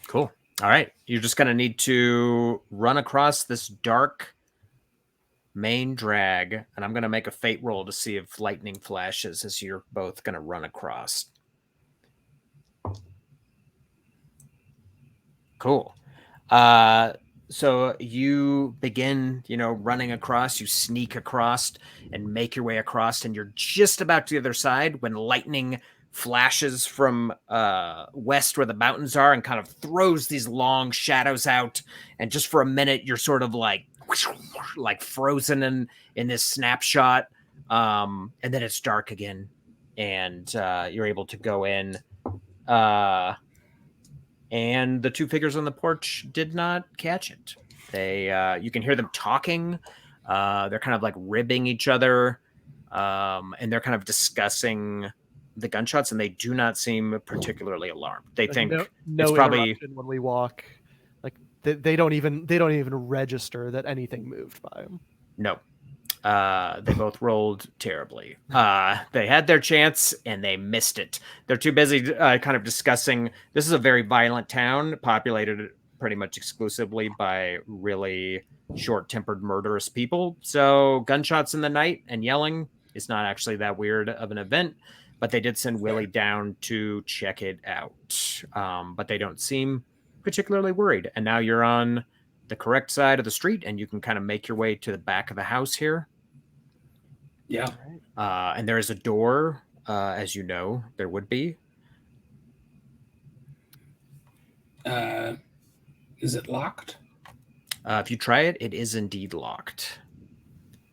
Cool. All right. You're just going to need to run across this dark main drag, and I'm going to make a fate roll to see if lightning flashes as you're both going to run across. Cool. So you begin, running across, you sneak across and make your way across, and you're just about to the other side when lightning flashes from west where the mountains are and kind of throws these long shadows out. And just for a minute, you're sort of like frozen in this snapshot. And then it's dark again, and you're able to go in. And the two figures on the porch did not catch it. You can hear them talking. They're kind of like ribbing each other, and they're kind of discussing the gunshots, and they do not seem particularly alarmed. They think no it's probably interruption when we walk. Like they don't even register that anything moved by them. no. They both rolled terribly. They had their chance and they missed it. They're too busy kind of discussing. This is a very violent town, populated pretty much exclusively by really short-tempered, murderous people. So gunshots in the night and yelling is not actually that weird of an event. But they did send Willie down to check it out. But they don't seem particularly worried. And now you're on the correct side of the street, and you can kind of make your way to the back of the house here. Yeah. And there is a door, as you know, there would be. Is it locked? If you try it, it is indeed locked.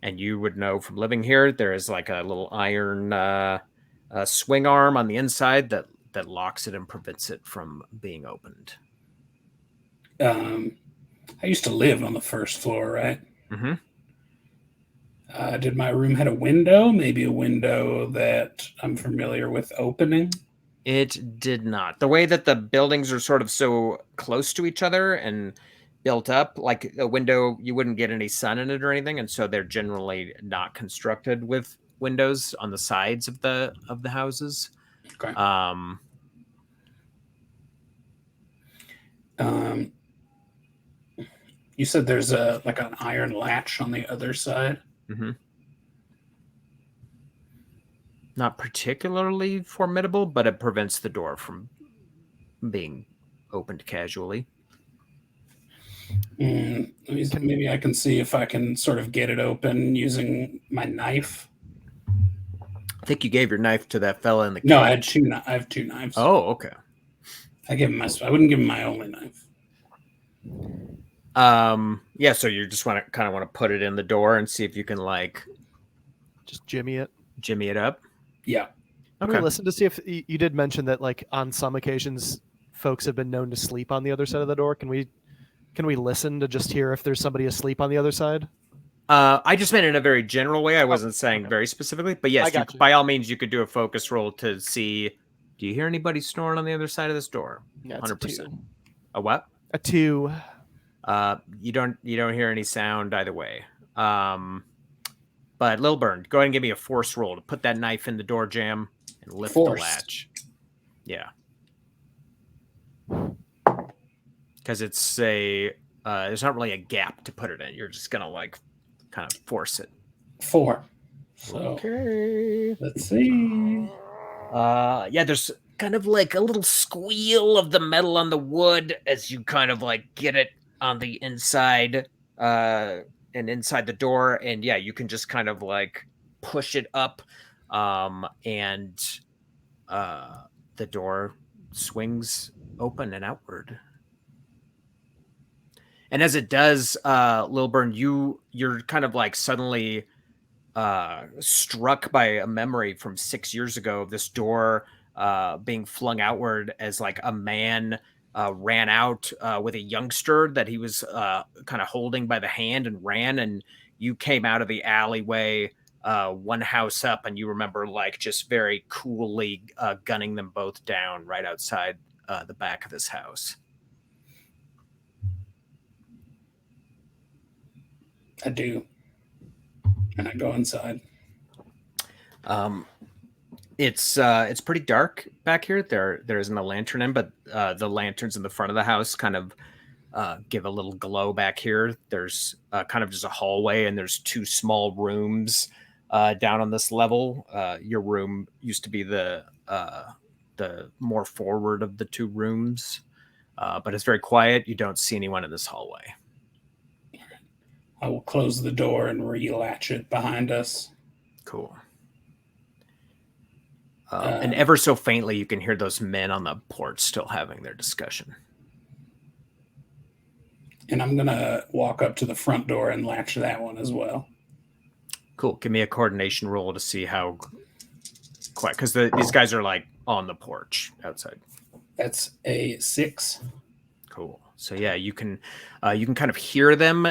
And you would know from living here, there is like a little iron swing arm on the inside that locks it and prevents it from being opened. I used to live on the first floor, right? Mm-hmm. Did my room have a window? Maybe a window that I'm familiar with opening? It did not. The way that the buildings are sort of so close to each other and built up, like a window, you wouldn't get any sun in it or anything, and so they're generally not constructed with windows on the sides of the houses. Okay. You said there's an iron latch on the other side. Mm-hmm. Not particularly formidable, but it prevents the door from being opened casually. Maybe I can see if I can sort of get it open using my knife. I think you gave your knife to that fella in the cage. No, I have two knives. Oh, okay. I wouldn't give him my only knife. Yeah, so you just want to put it in the door and see if you can like Just jimmy it up. Yeah. Can we listen to see if you did mention that, like, on some occasions folks have been known to sleep on the other side of the door? Can we listen to just hear if there's somebody asleep on the other side? I just meant in a very general way. I wasn't saying very specifically, but yes, by all means, you could do a focus roll to see. Do you hear anybody snoring on the other side of this door? Yeah, 100%. A what? A 2. You don't hear any sound either way. But Lillburn, go ahead and give me a force roll to put that knife in the door jamb and lift the latch. Yeah. Because it's there's not really a gap to put it in. You're just gonna like kind of force it. 4. So, okay. Let's see. Yeah, there's kind of like a little squeal of the metal on the wood as you kind of like get it on the inside and inside the door, and yeah, you can just kind of like push it up, and the door swings open and outward. And as it does, Lillburn, you're kind of like suddenly struck by a memory from 6 years ago of this door being flung outward as like a man ran out with a youngster that he was kind of holding by the hand and ran, and you came out of the alleyway one house up, and you remember like just very coolly gunning them both down right outside the back of this house. I do. And I go inside. It's pretty dark back here. There isn't a lantern in, but the lanterns in the front of the house kind of give a little glow back here. There's kind of just a hallway, and there's 2 small rooms down on this level. Your room used to be the more forward of the 2 rooms, but it's very quiet. You don't see anyone in this hallway. I will close the door and relatch it behind us. Cool. And ever so faintly, you can hear those men on the porch still having their discussion. And I'm going to walk up to the front door and latch that one as well. Cool. Give me a coordination roll to see how quiet, because these guys are like on the porch outside. That's a 6. Cool. So yeah, you can kind of hear them,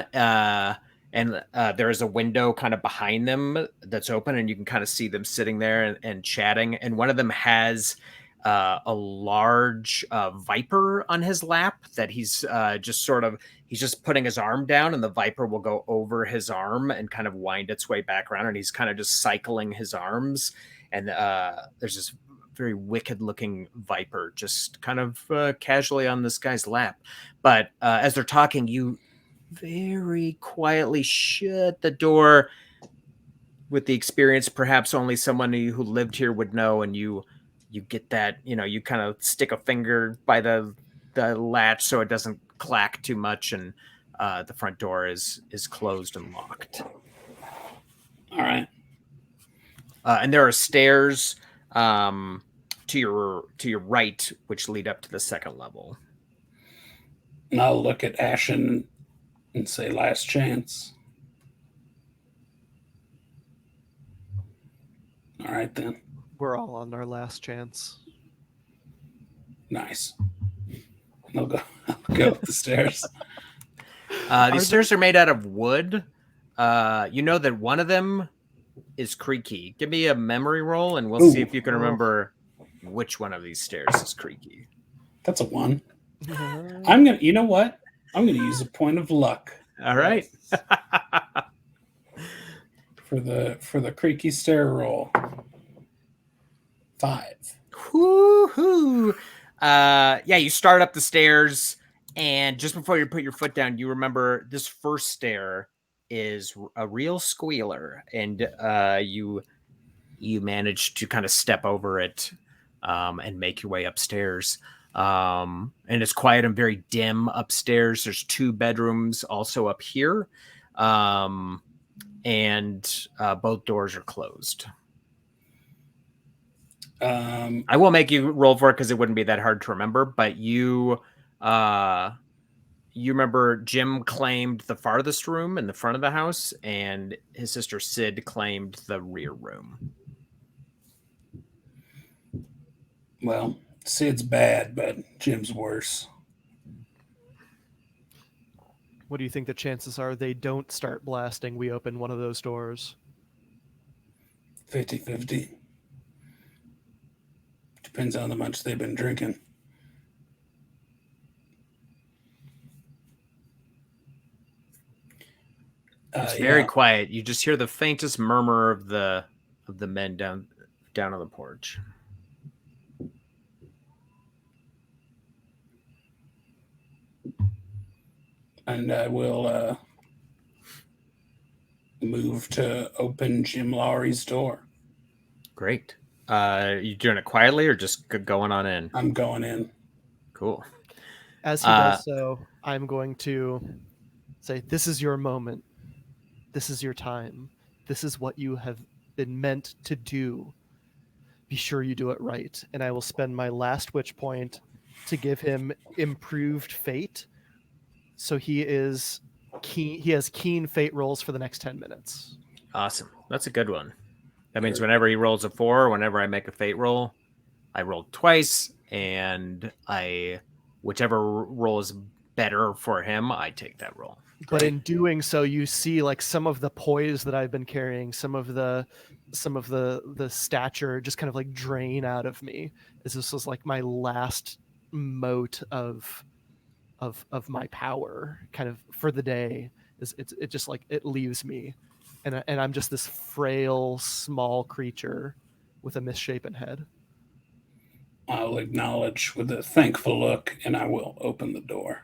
and there is a window kind of behind them that's open, and you can kind of see them sitting there and chatting. And one of them has a large viper on his lap that he's just putting his arm down, and the viper will go over his arm and kind of wind its way back around, and he's kind of just cycling his arms. And there's this very wicked looking viper just kind of casually on this guy's lap. But as they're talking, you very quietly shut the door with the experience perhaps only someone who lived here would know. And you get that, you kind of stick a finger by the latch so it doesn't clack too much. And the front door is closed and locked. All right. And there are stairs to your right, which lead up to the second level. And I'll look at Ashen and say, last chance. All right, then. We're all on our last chance. Nice. I'll go up the stairs. These stairs are made out of wood. You know that one of them is creaky. Give me a memory roll, and we'll see if you can remember which one of these stairs is creaky. That's a 1. You know what? I'm gonna use a point of luck. All right. for the creaky stair roll. 5. Woo-hoo. Yeah, you start up the stairs, and just before you put your foot down, you remember this first stair is a real squealer, and you manage to kind of step over it and make your way upstairs. And it's quiet and very dim upstairs. There's 2 bedrooms also up here, and both doors are closed. I will make you roll for it because it wouldn't be that hard to remember, but you remember Jim claimed the farthest room in the front of the house, and his sister Sid claimed the rear room. Well, Sid's bad, but Jim's worse. What do you think the chances are they don't start blasting? We open one of those doors. 50-50. Depends on how much they've been drinking. It's very quiet. You just hear the faintest murmur of the men down on the porch. And I will move to open Jim Lawry's door. Great. You doing it quietly or just going on in? I'm going in. Cool. As he does so, I'm going to say, "This is your moment. This is your time. This is what you have been meant to do. Be sure you do it right." And I will spend my last witch point to give him improved fate. So he is keen. He has keen fate rolls for the next 10 minutes. Awesome. That's a good one. That means whenever he rolls a 4, whenever I make a fate roll, I roll twice, and whichever roll is better for him, I take that roll. But in doing so, you see like some of the poise that I've been carrying, some of the stature just kind of like drain out of me. This was like my last mote of my power kind of for the day. It just like it leaves me, and I'm just this frail small creature with a misshapen head. I'll acknowledge with a thankful look, and I will open the door.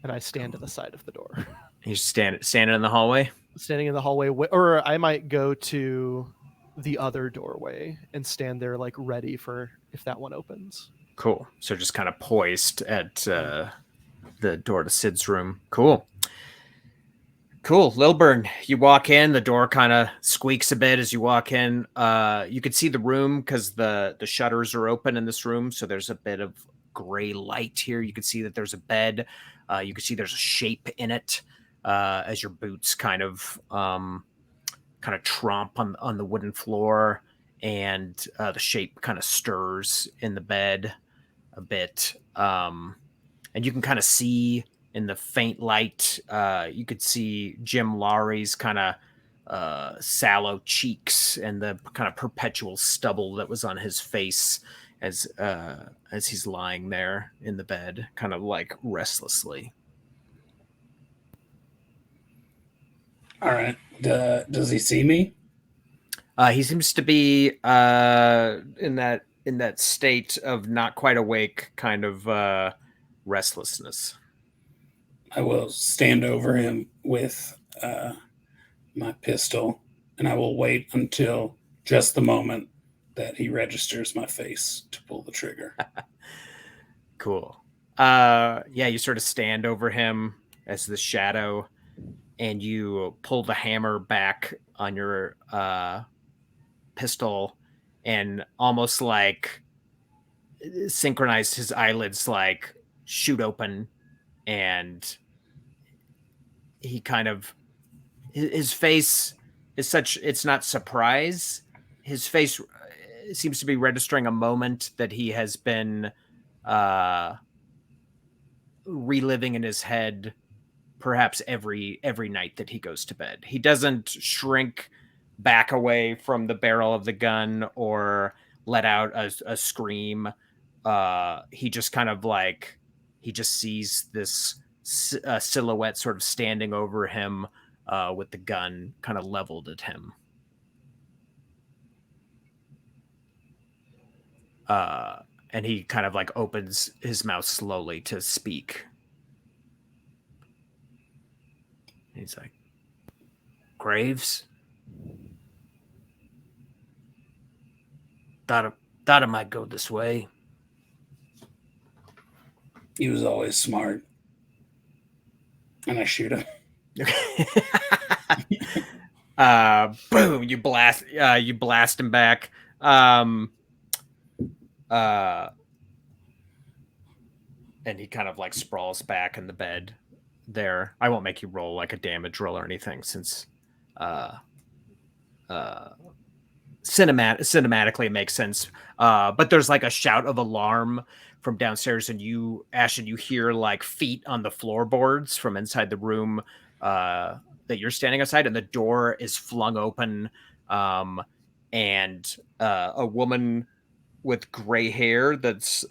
And I stand to the side of the door. You standing in the hallway? Standing in the hallway, or I might go to the other doorway and stand there like ready for if that one opens. Cool. So just kind of poised at the door to Sid's room. Cool. Lillburn, you walk in, the door kind of squeaks a bit as you walk in. You can see the room because the shutters are open in this room, so there's a bit of gray light here. You can see that there's a bed. You can see there's a shape in it as your boots kind of tromp on the wooden floor, and the shape kind of stirs in the bed a bit. And you can kind of see in the faint light, you could see Jim Lawry's kind of sallow cheeks and the kind of perpetual stubble that was on his face as he's lying there in the bed, kind of like restlessly. All right. Does he see me? He seems to be in that state of not quite awake, kind of restlessness. I will stand over him with my pistol, and I will wait until just the moment that he registers my face to pull the trigger. Cool. Yeah, you sort of stand over him as the shadow, and you pull the hammer back on your pistol, and almost like synchronized, his eyelids like shoot open, and he kind of, his face is such, it's not surprise. His face seems to be registering a moment that he has been reliving in his head perhaps every night that he goes to bed. He doesn't shrink back away from the barrel of the gun or let out a scream. He just kind of like, he just sees this silhouette sort of standing over him with the gun kind of leveled at him. And he kind of like opens his mouth slowly to speak. He's like, Graves? Thought it might go this way. He was always smart. And I shoot him. Boom! You blast him back. And he kind of like sprawls back in the bed there. I won't make you roll like a damage roll or anything since cinematically it makes sense. But there's like a shout of alarm from downstairs, and you, Ashen, you hear like feet on the floorboards from inside the room that you're standing outside, and the door is flung open, and a woman with gray hair that's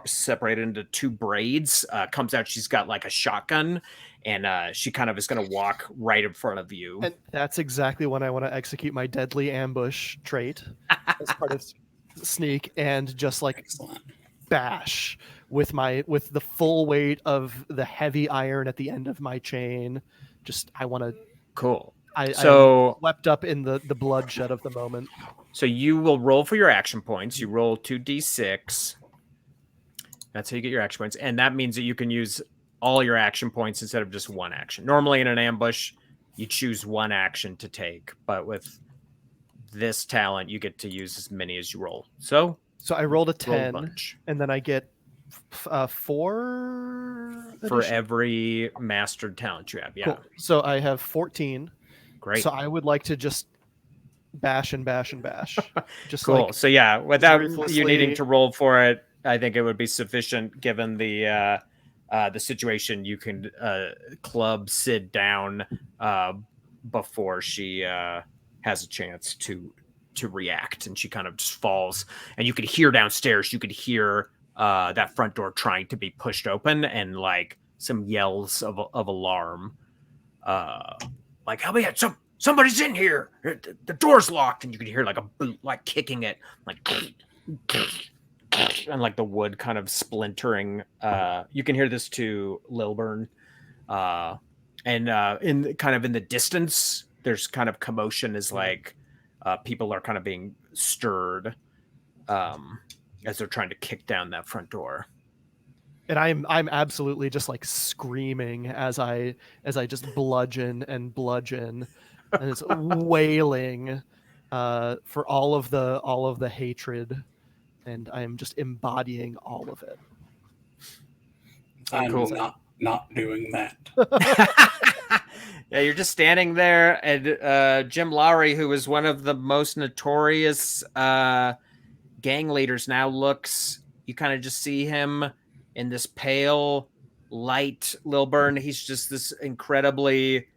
separated into two braids comes out. She's got like a shotgun, and she kind of is going to walk right in front of you. And that's exactly when I want to execute my deadly ambush trait as part of sneak, and just like Excellent. bash with the full weight of the heavy iron at the end of my chain. Just I want to. Cool. I'm swept up in the bloodshed of the moment. So you will roll for your action points. You roll 2d6. That's how you get your action points. And that means that you can use all your action points instead of just one action. Normally in an ambush, you choose one action to take. But with this talent, you get to use as many as you roll. So I rolled a roll a 10, bunch. and then I get 4 For every mastered talent you have. Yeah. Cool. So I have 14. Great. So I would like to just bash and bash and bash. Just cool. Like, so yeah, without ruthlessly... you needing to roll for it, I think it would be sufficient given the situation. You can club Sid down before she has a chance to react, and she kind of just falls. And you could hear downstairs. You could hear that front door trying to be pushed open, and like some yells of alarm. Like, help me out! Somebody's in here. The door's locked, and you can hear like a boot, like kicking it, like, and like the wood kind of splintering. You can hear this to Lillburn, and in kind of in the distance, there's kind of commotion as like people are kind of being stirred as they're trying to kick down that front door. And I'm absolutely just like screaming as I just bludgeon and it's wailing for all of the hatred, and I'm just embodying all of it. I'm cool. not doing that. Yeah, you're just standing there, and Jim Lawry, who is one of the most notorious gang leaders, now looks. You kind of just see him in this pale light. Lillburn, he's just this incredibly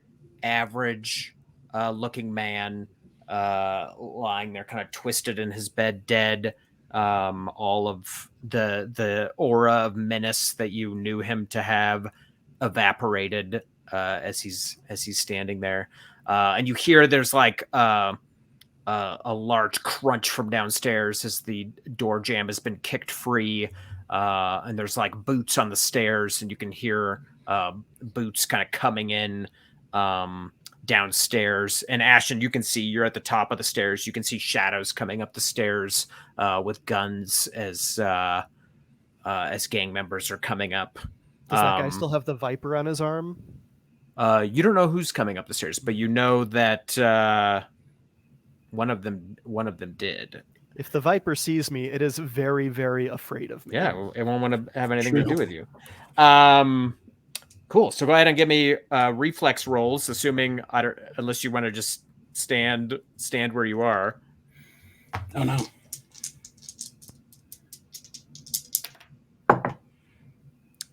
average looking man lying there kind of twisted in his bed, dead. All of the aura of menace that you knew him to have evaporated as he's standing there, and you hear there's like a large crunch from downstairs as the door jamb has been kicked free, and there's like boots on the stairs, and you can hear boots kind of coming in downstairs. And Ashen, you can see, you're at the top of the stairs, you can see shadows coming up the stairs with guns as gang members are coming up. Does that guy still have the viper on his arm? You don't know who's coming up the stairs, but you know that one of them did. If the viper sees me, it is very, very afraid of me. Yeah, it won't want to have anything to do with you. Cool. So go ahead and give me reflex rolls, assuming unless you want to just stand where you are. Oh no.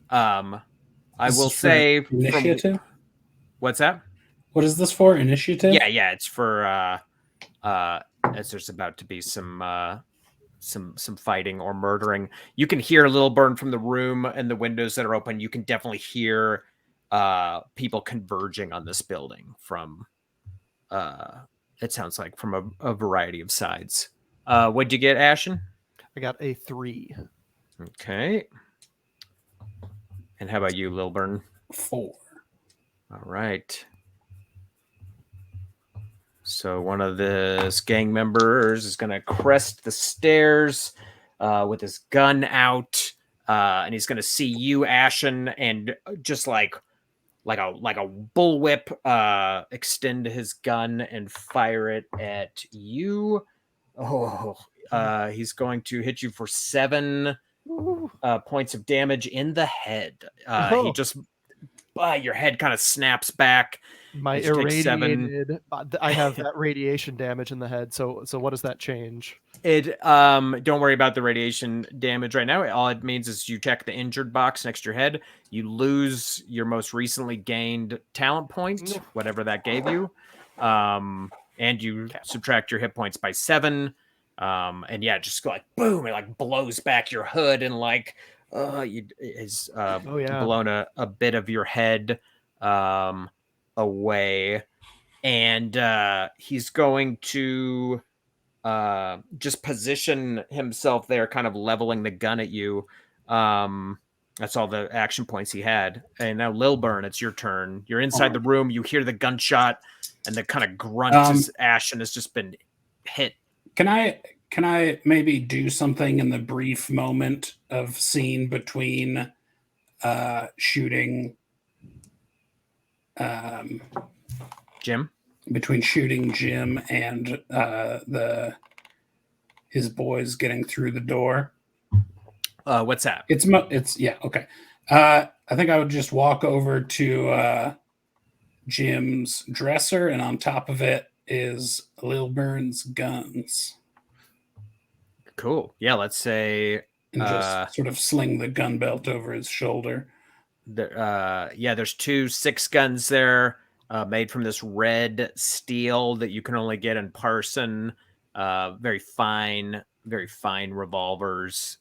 I will say initiative. What's that? What is this for? Initiative? Yeah. It's for as there's about to be some fighting or murdering. You can hear Lillburn from the room and the windows that are open. You can definitely hear people converging on this building from it sounds like from a variety of sides. What'd you get, Ashen? I got a 3. Okay. And how about you, Lillburn? 4. All right. So one of the gang members is going to crest the stairs with his gun out. and he's going to see you, Ashen, and just like a bullwhip, extend his gun and fire it at you. Oh, he's going to hit you for 7 points of damage in the head. He just, your head kind of snaps back. My as you take 7. irradiated. I have that radiation damage in the head. So what does that change? It don't worry about the radiation damage right now. All it means is you check the injured box next to your head. You lose your most recently gained talent point, whatever that gave you, and you subtract your hit points by 7. And yeah, just go like boom, it like blows back your hood and like is blown a bit of your head away, and he's going to just position himself there, kind of leveling the gun at you. That's all the action points he had. And now Lillburn, it's your turn. You're inside the room. You hear the gunshot, and the kind of grunt as Ashen has just been hit. Can I maybe do something in the brief moment of scene between shooting Jim? Between shooting Jim and his boys getting through the door? What's that? It's yeah, okay. I think I would just walk over to Jim's dresser, and on top of it is Lillburn's guns. Cool. Yeah, let's say... And just sort of sling the gun belt over his shoulder. There's 2 6 guns there, made from this red steel that you can only get in Parson. Very fine revolvers.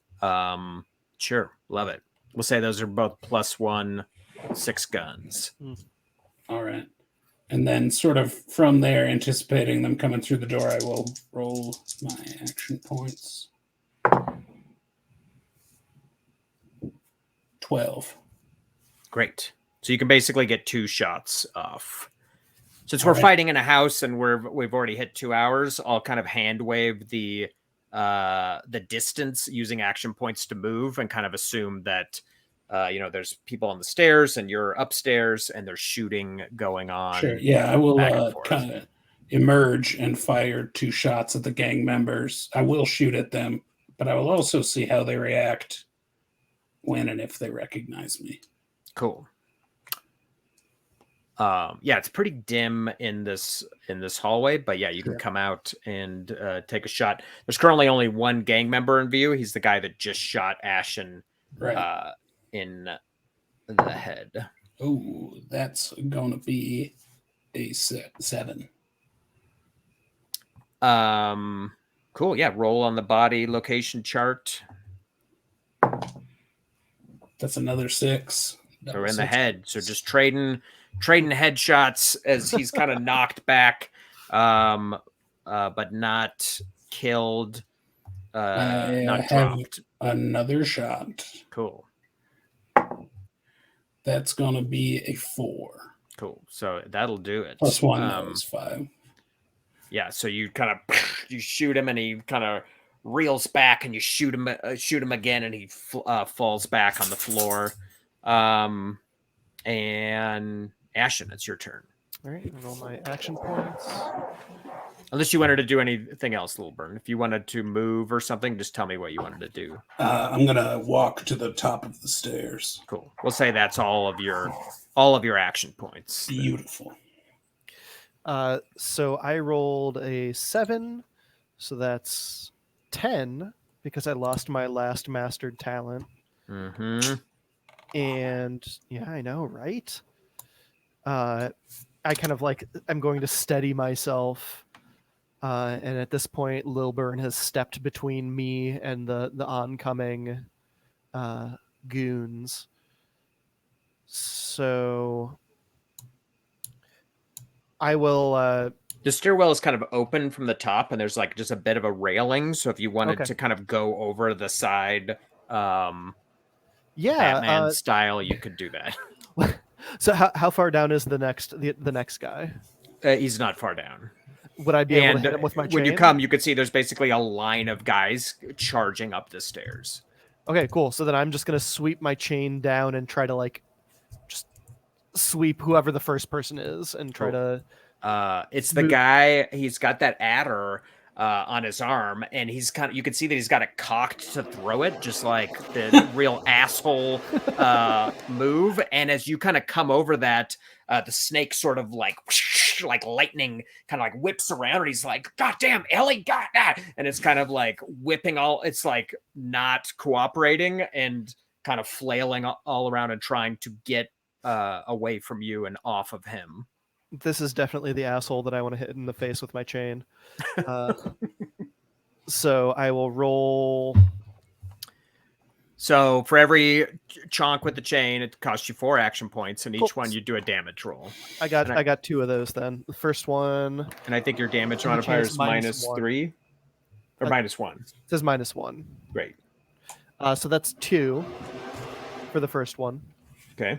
Sure, love it. We'll say those are both +1 6 guns. All right. And then sort of from there, anticipating them coming through the door, I will roll my action points. 12. Great. So you can basically get 2 shots off. Since we're fighting in a house and we've already hit 2 hours, I'll kind of hand wave the distance using action points to move, and kind of assume that there's people on the stairs and you're upstairs and there's shooting going on. Sure. Yeah, I will kind of emerge and fire 2 shots at the gang members. I will shoot at them, but I will also see how they react when and if they recognize me. Cool. It's pretty dim in this hallway, but yeah, you can come out and take a shot. There's currently only 1 gang member in view. He's the guy that just shot Ashen in the head. Oh, that's going to be a 7. Cool. Yeah, roll on the body location chart. That's another 6. Or in the head. So just trading headshots as he's kind of knocked back, but not killed. Not dropped. Another shot. Cool. That's gonna be a 4. Cool. So that'll do it. +1 is 5. Yeah. So you kind of you shoot him, and he kind of reels back, and you shoot him again, and he falls back on the floor. And Ashen, it's your turn. All right, roll my action points. Unless you wanted to do anything else, Lillburn. If you wanted to move or something, just tell me what you wanted to do. I'm gonna walk to the top of the stairs. Cool. We'll say that's all of your action points. Beautiful. So I rolled a 7, so that's 10 because I lost my last mastered talent. Mm-hmm. And yeah, I know, right? I kind of I'm going to steady myself. And at this point, Lillburn has stepped between me and the oncoming goons. So I will... the stairwell is kind of open from the top, and there's just a bit of a railing. So if you wanted to kind of go over the side... Batman style, you could do that. So how far down is the next guy? He's not far down. Would I be able to hit him with my chain? When you come, you could see there's basically a line of guys charging up the stairs. Okay, cool. So then I'm just gonna sweep my chain down and try to like just sweep whoever the first person is and try Cool. to It's the move- guy. He's got that adder on his arm, and he's you can see that he's got it cocked to throw it, just like the real asshole move. And as you kind of come over that, the snake sort of like like lightning kind of like whips around, and he's like, "God damn, Ellie, got that!" And it's kind of like whipping all. It's like not cooperating and kind of flailing all around and trying to get away from you and off of him. This is definitely the asshole that I want to hit in the face with my chain. So I will roll. So for every chonk with the chain, it costs you 4 action points, and each Cool. one you do a damage roll. I got 2 of those then. The first one And I think your damage And the chain modifier is is minus one. -3 or -1. says -1. Great. So that's 2 for the first one, Okay.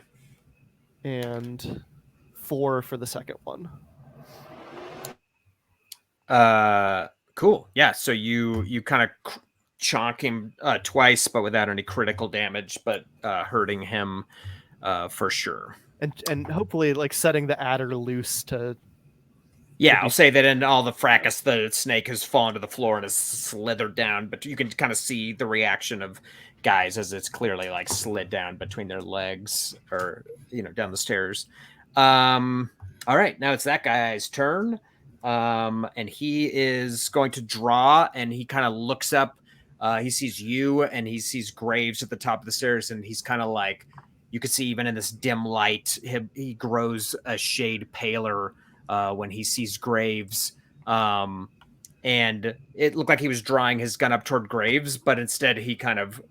and 4 for the second one. Cool. Yeah. So you kind of chonk him twice, but without any critical damage, but hurting him for sure. And hopefully like setting the adder loose to. Yeah, I'll say that in all the fracas, the snake has fallen to the floor and has slithered down, but you can kind of see the reaction of guys as it's clearly like slid down between their legs or, down the stairs. All right, now it's that guy's turn. And he is going to draw, and he kind of looks up. He sees you, and he sees Graves at the top of the stairs, and he's kind of like, you can see even in this dim light, he grows a shade paler when he sees Graves. And it looked like he was drawing his gun up toward Graves, but instead he kind of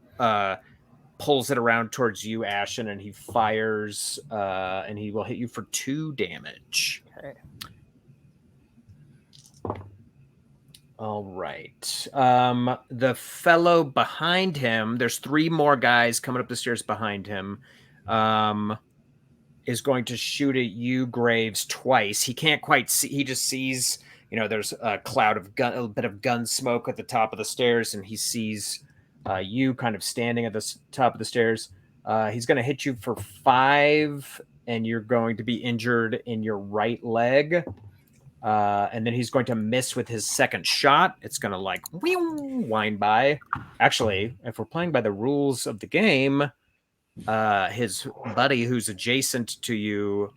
pulls it around towards you, Ashen, and he fires, and he will hit you for 2 damage. Okay. All right. The fellow behind him, there's 3 more guys coming up the stairs behind him, is going to shoot at you, Graves, twice. He can't quite see. He just sees, there's a cloud of a bit of gun smoke at the top of the stairs, and he sees you kind of standing at the top of the stairs. He's going to hit you for 5, and you're going to be injured in your right leg. And then he's going to miss with his second shot. It's going to like wind by. Actually, if we're playing by the rules of the game, his buddy who's adjacent to you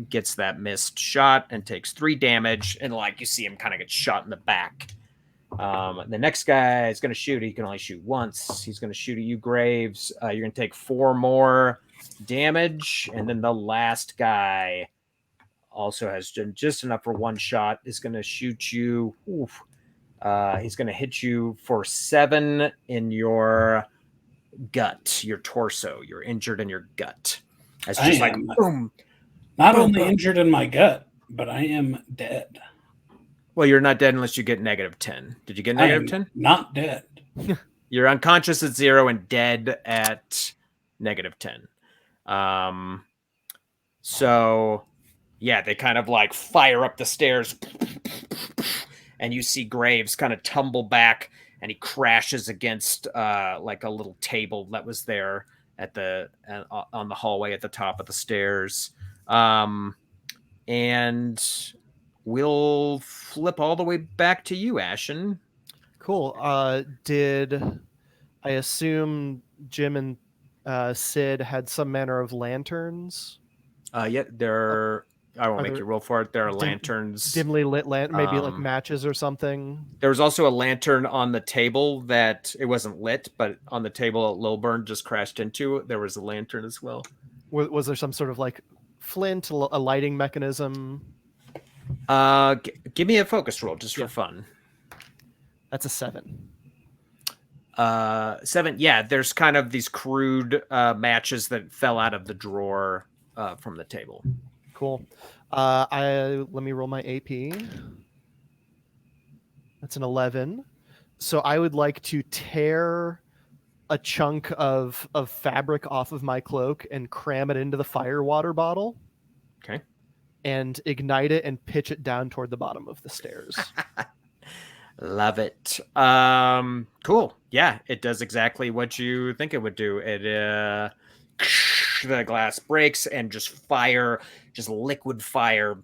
gets that missed shot and takes 3 damage. And like you see him kind of get shot in the back. The next guy is going to shoot. He can only shoot once. He's going to shoot at you, Graves. You're going to take 4 more damage. And then the last guy also has just enough for 1 shot, is going to shoot you. He's going to hit you for 7 in your gut, your torso. You're injured in your gut. It's just like boom. Not only injured in my gut, but I am dead. Well, you're not dead unless you get -10. Did you get -10? Not dead. You're unconscious at 0 and dead at -10. So yeah, they kind of like fire up the stairs, and you see Graves kind of tumble back, and he crashes against like a little table that was there at the on the hallway at the top of the stairs. And we'll flip all the way back to you, Ashen. Cool. Did I assume Jim and Sid had some manner of lanterns? Yeah, there. I won't make you roll for it. There are lanterns. Dimly lit maybe like matches or something. There was also a lantern on the table that it wasn't lit, but on the table that Lillburn just crashed into, there was a lantern as well. Was there some sort of like flint, a lighting mechanism? Give me a focus roll just for fun. That's a 7. 7. Yeah, there's kind of these crude matches that fell out of the drawer from the table. Cool. Let me roll my AP. That's an 11. So I would like to tear a chunk of fabric off of my cloak and cram it into the fire water bottle. Okay. And ignite it and pitch it down toward the bottom of the stairs. Love it. Cool. Yeah, it does exactly what you think it would do. It the glass breaks and just fire, just liquid fire.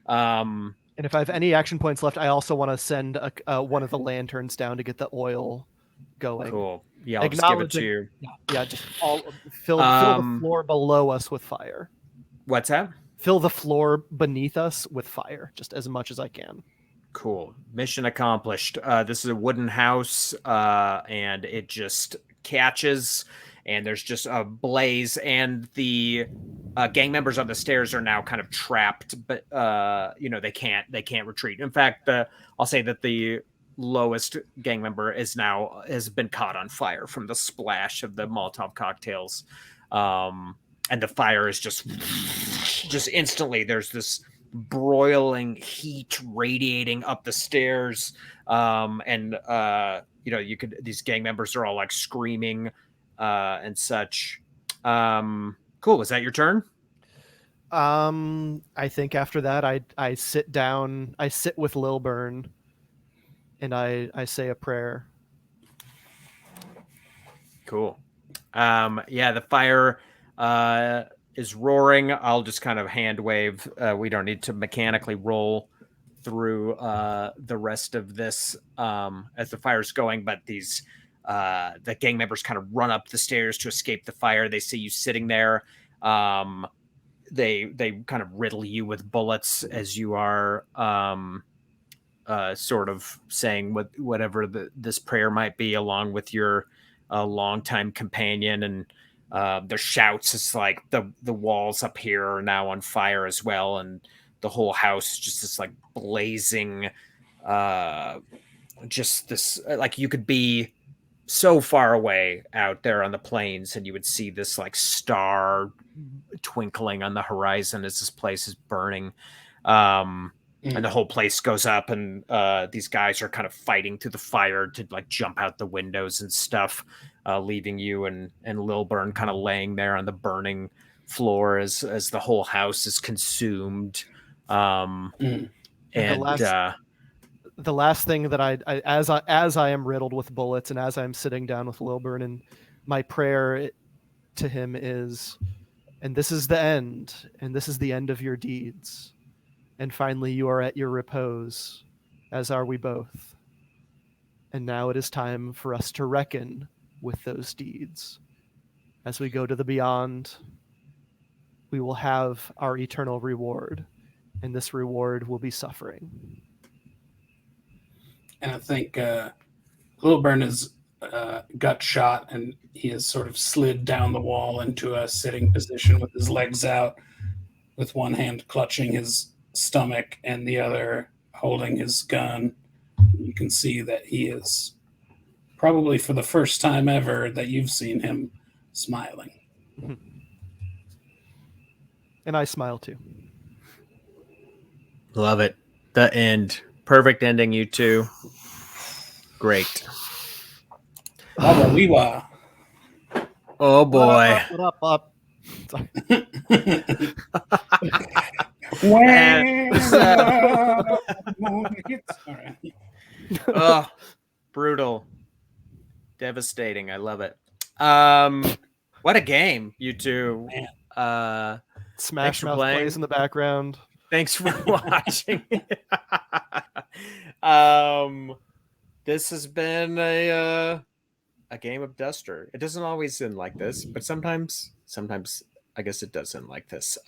And if I have any action points left, I also want to send one of the lanterns down to get the oil going. Cool. Yeah, I'll just give it to Acknowledging, you. yeah, just fill the floor below us with fire. What's that? Fill the floor beneath us with fire, just as much as I can. Cool. Mission accomplished. This is a wooden house, and it just catches, and there's just a blaze, and the gang members on the stairs are now kind of trapped, but they can't retreat. In fact, I'll say that the lowest gang member has been caught on fire from the splash of the Molotov cocktails, and the fire is just instantly. There's this broiling heat radiating up the stairs, and these gang members are all like screaming and such. Cool. Is that your turn? I think after that I sit down, I sit with Lillburn, and I say a prayer. Cool. The fire is roaring. I'll just kind of hand wave. We don't need to mechanically roll through the rest of this as the fire's going, but the gang members kind of run up the stairs to escape the fire. They see you sitting there. They kind of riddle you with bullets as you are sort of saying whatever this prayer might be, along with your longtime companion, and their shouts. It's like the walls up here are now on fire as well, and the whole house is just this like blazing, just this like you could be so far away out there on the plains, and you would see this like star twinkling on the horizon as this place is burning. And the whole place goes up, and these guys are kind of fighting through the fire to like jump out the windows and stuff, leaving you and Lillburn kind of laying there on the burning floor as the whole house is consumed. And the last thing that as I am riddled with bullets, and as I'm sitting down with Lillburn, and my prayer to him is, and this is the end, and this is the end of your deeds. And finally, you are at your repose, as are we both. And now it is time for us to reckon with those deeds. As we go to the beyond, we will have our eternal reward, and this reward will be suffering. And I think Lillburn is got shot, and he has sort of slid down the wall into a sitting position with his legs out, with one hand clutching his stomach and the other holding his gun. You can see that he is probably, for the first time ever that you've seen him, smiling. And I smile too. Love it. The end. Perfect ending, you two. Great. Oh boy. What up? Sorry. Oh, brutal, devastating. I love it. What a game, you two. Smash Mouth plays in the background. Thanks for watching. This has been a game of Duster. It doesn't always end like this, but sometimes I guess it does end like this.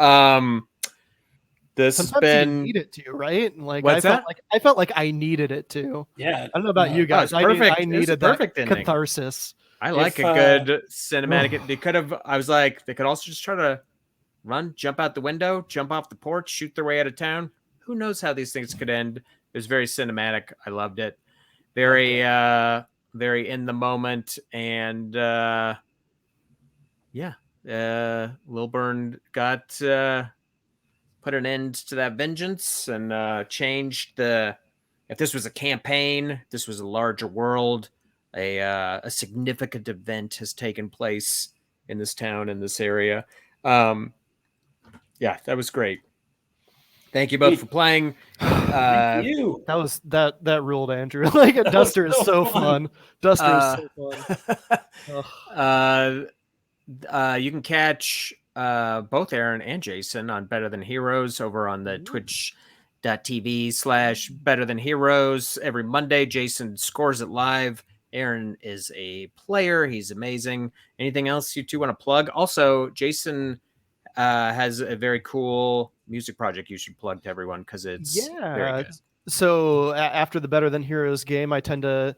This sometimes has been you need it to, right? Like what's that? I felt like I needed it to. Yeah, I don't know about you guys. Perfect. I needed that perfect ending. catharsis. I like a good cinematic. They could have. I was like, they could also just try to run, jump out the window, jump off the porch, shoot their way out of town. Who knows how these things could end? It was very cinematic. I loved it. Very, very in the moment, and Lillburn got put an end to that vengeance and changed the. If this was a campaign, this was a larger world. A significant event has taken place in this town, in this area. That was great. Thank you both for playing. Thank you. That ruled, Andrew. Like a Duster is so fun. Duster is so fun. You can catch both Aaron and Jason on Better Than Heroes over on the twitch.tv/Better Than Heroes every Monday. Jason scores it live. Aaron is a player. He's amazing. Anything else you two want to plug? Also, Jason has a very cool music project you should plug to everyone because it's very good. So after the Better Than Heroes game, I tend to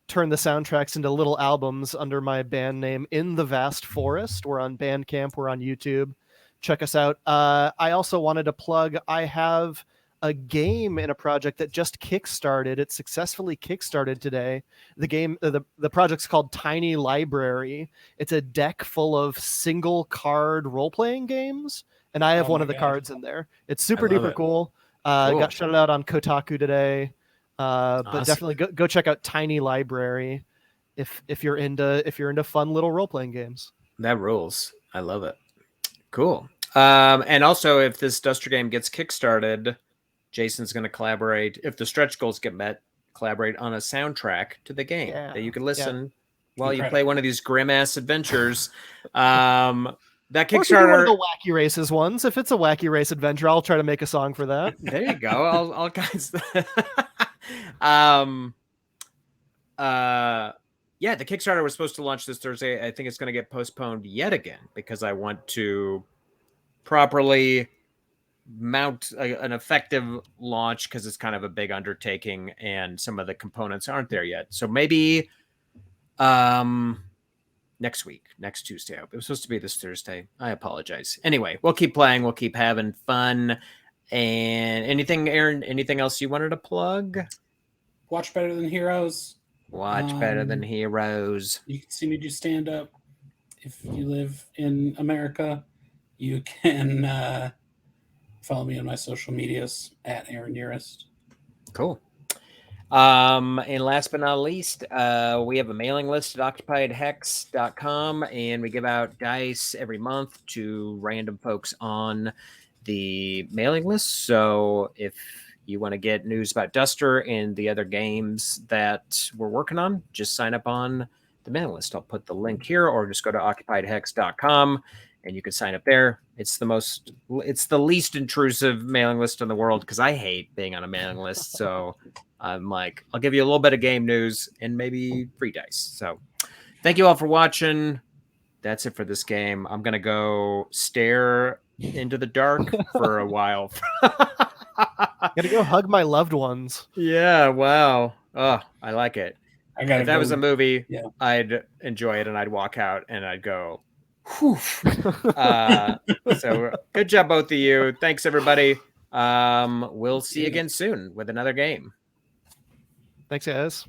turn the soundtracks into little albums under my band name, In the Vast Forest. We're on Bandcamp. We're on YouTube. Check us out. I also wanted to plug, I have a game in a project that just kickstarted. It successfully kickstarted today. The game, the project's called Tiny Library. It's a deck full of single card role-playing games, and I have one of the cards in there. It's super duper cool. Got shouted out on Kotaku today. But definitely go check out Tiny Library if you're into fun little role-playing games. That rules. I love it. Cool. And also, if this Duster game gets kickstarted, Jason's going to collaborate, if the stretch goals get met, collaborate on a soundtrack to the game that you can listen while you play one of these grim-ass adventures. That Kickstarter, one of the Wacky Races ones. If it's a Wacky Race adventure, I'll try to make a song for that. There you go. All kinds. Yeah, the Kickstarter was supposed to launch this Thursday. I think it's going to get postponed yet again because I want to properly mount an effective launch because it's kind of a big undertaking and some of the components aren't there yet. So maybe next week, next Tuesday. It was supposed to be this Thursday. I apologize. Anyway, we'll keep playing. We'll keep having fun. And anything, Aaron, anything else you wanted to plug? Watch Better Than Heroes. Watch Better Than Heroes. You can see me do stand-up. If you live in America, you can follow me on my social medias at Aaron Urist. Cool. And last but not least, we have a mailing list at occupiedhex.com, and we give out dice every month to random folks on the mailing list. So if you want to get news about Duster and the other games that we're working on, just sign up on the mailing list. I'll put the link here, or just go to occupiedhex.com and you can sign up there. It's the least intrusive mailing list in the world because I hate being on a mailing list. So I'm like, I'll give you a little bit of game news and maybe free dice. So thank you all for watching. That's it for this game. I'm going to go stare into the dark for a while. Gotta go hug my loved ones. Yeah, wow. Oh, I like it. If that was a movie, I'd enjoy it and I'd walk out and I'd go, whew. So good job, both of you. Thanks, everybody. We'll see you again soon with another game. Thanks, guys.